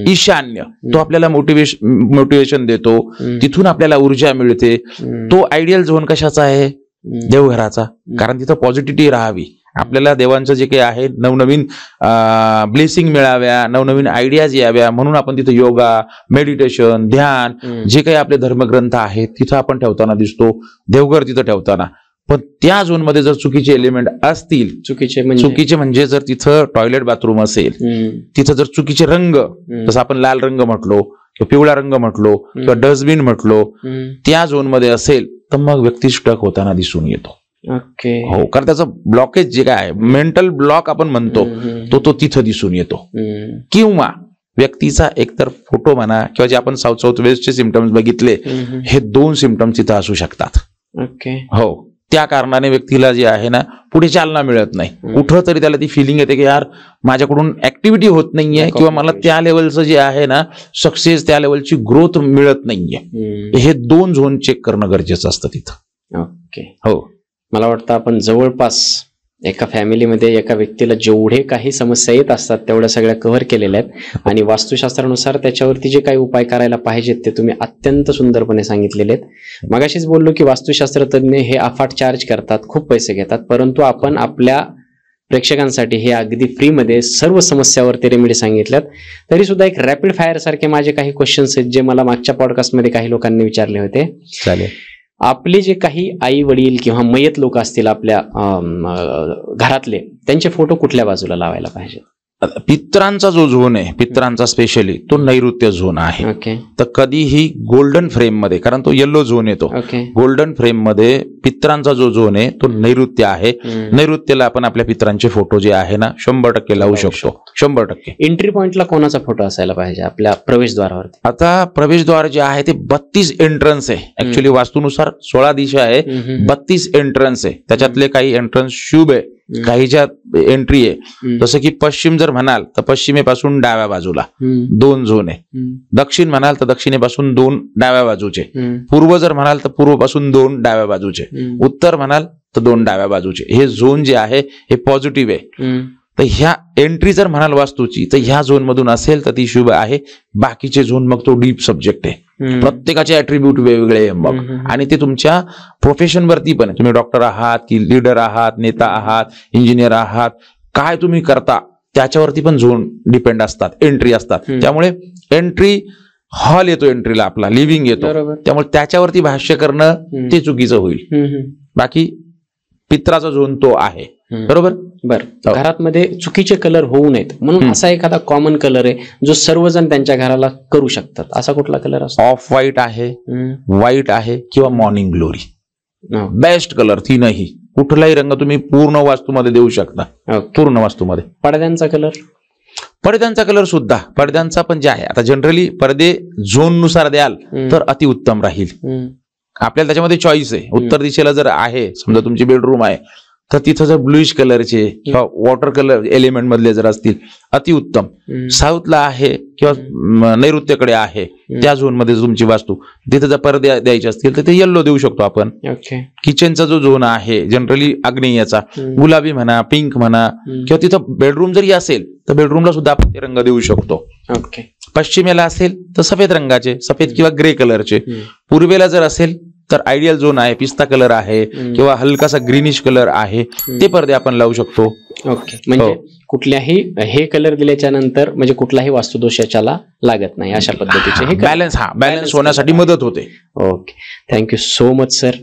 ईशान्य. तो आपल्याला मोटिवेशन देतो, तिथून आपल्याला ऊर्जा मिळते. तो आयडियल झोन कशाचा आहे? देवघराचा. कारण तिथं पॉझिटिव्हिटी राहावी, आपल्याला देवांचं जे काही आहे नवनवीन ब्लेसिंग मिळाव्या, नवनवीन आयडियाज याव्या, म्हणून आपण तिथे योगा, मेडिटेशन, ध्यान, जे काही आपले धर्मग्रंथ आहेत तिथं आपण ठेवताना दिसतो, देवघर तिथं ठेवताना. पण त्या झोन मध्ये जर चुकीचे एलिमेंट असतील, चुकीचे म्हणजे जर तिथं टॉयलेट बाथरूम असेल, तिथं जर चुकीचे रंग, जसं आपण लाल रंग म्हटलो किंवा पिवळा रंग म्हटलो किंवा डस्टबिन म्हटलो, त्या झोन मध्ये असेल तर मग व्यक्ती स्टक होताना दिसून येतो. हो, कारण त्याचं ब्लॉकेज जे काय आहे, मेंटल ब्लॉक आपण म्हणतो, तो तिथं दिसून येतो. किंवा व्यक्तीचा एकतर फोटो म्हणा, किंवा जे आपण साऊथ वेस्टचे सिम्पटम्स बघितले, हे 2 सिम्पटम्स तिथं असू शकतात. हो, त्या कारणाने व्यक्तीला जे आहे ना पुढे चालना मिळत नाही. कुठं तरी त्याला ती फिलिंग येते की यार माझ्याकडून ऍक्टिव्हिटी होत नाहीये, किंवा मला त्या लेवलचं जे आहे ना सक्सेस, त्या लेवलची ग्रोथ मिळत नाहीये. हे 2 झोन चेक करणं गरजेचं असतं तिथं. ओके. हो, मला वाटतं आपण जवळपास एका फॅमिलीमध्ये एका व्यक्तीला जेवढे काही समस्या येत असतात तेवढ्या सगळ्या कव्हर केलेल्या आहेत, आणि वास्तुशास्त्रानुसार त्याच्यावरती जे काही उपाय करायला पाहिजेत ते तुम्ही अत्यंत सुंदरपणे सांगितलेले आहेत. मगाशीच बोललो की वास्तुशास्त्र तज्ञ हे अफाट चार्ज करतात, खूप पैसे घेतात, परंतु आपण आपल्या प्रेक्षकांसाठी हे अगदी फ्रीमध्ये सर्व समस्यावरती रेमेडी सांगितल्यात. तरी सुद्धा एक रॅपिड फायर सारखे माझे काही क्वेश्चन्स आहेत जे मला मागच्या पॉडकास्टमध्ये काही लोकांनी विचारले होते. चालेल. आपले जे काही आई वडील किंवा मयत लोक असतील आपल्या घरातले, त्यांचे फोटो कुठल्या बाजूला लावायला पाहिजे? पित्रांचा जो झोन आहे, पित्रांचा स्पेशली तो नैऋत्य झोन आहे. तर कधीही गोल्डन फ्रेम मध्ये, कारण तो येलो झोन येतो, गोल्डन फ्रेम मध्ये पित्रांचा जो झोन आहे तो नैऋत्य आहे. नैऋत्यला आपण आपल्या पित्रांचे फोटो जे आहे ना 100% लावू शकतो. 100%. एंट्री पॉइंटला कोणाचा फोटो असायला पाहिजे आपल्या प्रवेशद्वारावरती? आता प्रवेशद्वार जे आहे ते 32 एंट्रन्स आहे. ऍक्च्युअली वास्तुनुसार 16 दिशा आहे, 32 एंट्रन्स आहे. त्याच्यातले काही एंट्रन्स शुभ आहे, काही ज्या एंट्री आहे. जसं की पश्चिम जर म्हणाल तर पश्चिमेपासून डाव्या बाजूला 2 झोन आहे. दक्षिण म्हणाल तर दक्षिणेपासून 2 डाव्या बाजूचे. पूर्व जर म्हणाल तर पूर्वपासून 2 डाव्या बाजूचे. उत्तर म्हणाल तर 2 डाव्या बाजूचे. हे झोन जे आहे हे पॉझिटिव्ह आहे. तर ह्या एंट्री जर म्हणाल वास्तूची तर ह्या झोन मधून असेल तर ती शुभ आहे. बाकीचे झोन मग तो डीप सब्जेक्ट आहे. प्रत्येकाचे ऍट्रिब्यूट वेगवेगळे मग, आणि ते तुमच्या प्रोफेशन वरती पण आहे. तुम्ही डॉक्टर आहात की लीडर आहात, नेता आहात, इंजिनियर आहात, काय तुम्ही करता त्याच्यावरती पण झोन डिपेंड असतात, एंट्री असतात. त्यामुळे एंट्री हॉल येतो, एंट्रीला आपला लिव्हिंग येतो, त्यामुळे त्याच्यावरती भाष्य करणं ते चुकीचं होईल. बाकी पित्राचा झोन तो आहे. हम्म. बरोबर. बरं, घरात मध्ये चुकीचे कलर होऊ नयेत म्हणून असा एखादा कॉमन कलर आहे जो सर्वजण त्यांच्या घराला करू शकतात, असा कुठला कलर असतो? ऑफ व्हाईट आहे, व्हाईट आहे किंवा मॉर्निंग ग्लोरी. बेस्ट कलर तीनही. कुठलाही रंग तुम्ही पूर्ण वास्तूमध्ये देऊ शकता. पूर्ण वास्तूमध्ये. पडद्यांचा कलर? पडद्यांचा कलर सुद्धा, पडद्यांचा पण जे आहे, आता जनरली पडदे झोन नुसार द्याल तर अतिउत्तम राहील. आपल्याला त्याच्यामध्ये चॉईस आहे. उत्तर दिशेला जर आहे समजा तुमची बेडरूम आहे तर तिथं जर ब्लूइश कलरचे किंवा वॉटर कलर एलिमेंट मधले जर असतील अतिउत्तम. साऊथला आहे किंवा नैऋत्यकडे आहे त्या झोन मध्ये तुमची वास्तू, तिथे जर पडदे द्यायचे असतील तर ते येल्लो देऊ शकतो आपण. किचनचा जो झोन आहे जनरली आग्नेयाचा, गुलाबी म्हणा, पिंक म्हणा, किंवा तिथं बेडरूम जरी असेल तर बेडरूमला सुद्धा आपण ते रंग देऊ शकतो. पश्चिमेला असेल तर सफेद रंगाचे, सफेद किंवा ग्रे कलरचे. पूर्वेला जर असेल तर आयडियल झोन आहे, पिस्ता कलर आहे किंवा हलकासा ग्रीनिश कलर आहे, ते पडदे आपण लावू शकतो. म्हणजे कुठल्याही हे कलर दिल्याच्या नंतर म्हणजे कुठलाही वास्तुदोष याच्याला लागत नाही, अशा पद्धतीचे हे बॅलन्स होण्यासाठी मदत होते. Okay, thank you so much sir.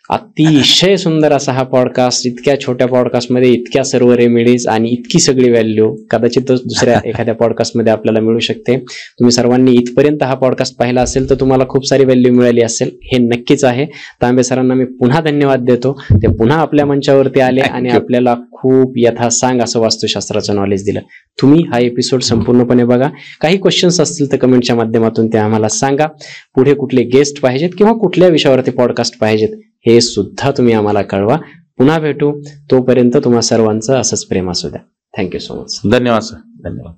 अतिशय सुंदर असा हा पॉडकास्ट. इतक्या छोट्या पॉडकास्टमध्ये इतक्या सर्व रेमेडीज आणि इतकी सगळी व्हॅल्यू कदाचित दुसऱ्या एखाद्या पॉडकास्टमध्ये आपल्याला मिळू शकते. तुम्ही सर्वांनी इथपर्यंत हा पॉडकास्ट पाहिला असेल तर तुम्हाला खूप सारी व्हॅल्यू मिळाली असेल, हे नक्कीच आहे. तांबे सरांना मी पुन्हा धन्यवाद देतो. ते पुन्हा आपल्या मंचावरती आले आणि आपल्याला खूप यथासांग असं वास्तुशास्त्राचं नॉलेज दिलं. तुम्ही हा एपिसोड संपूर्णपणे बघा. काही क्वेश्चन्स असतील तर कमेंटच्या माध्यमातून ते आम्हाला सांगा. पुढे कुठले गेस्ट पाहिजेत किंवा कुठल्या विषयावरती पॉडकास्ट पाहिजेत हे सुद्धा तुम्ही आम्हाला कळवा. पुन्हा भेटू. तोपर्यंत तुम्हा सर्वांचं असंच प्रेम असू द्या. Thank you so much. धन्यवाद सर. धन्यवाद.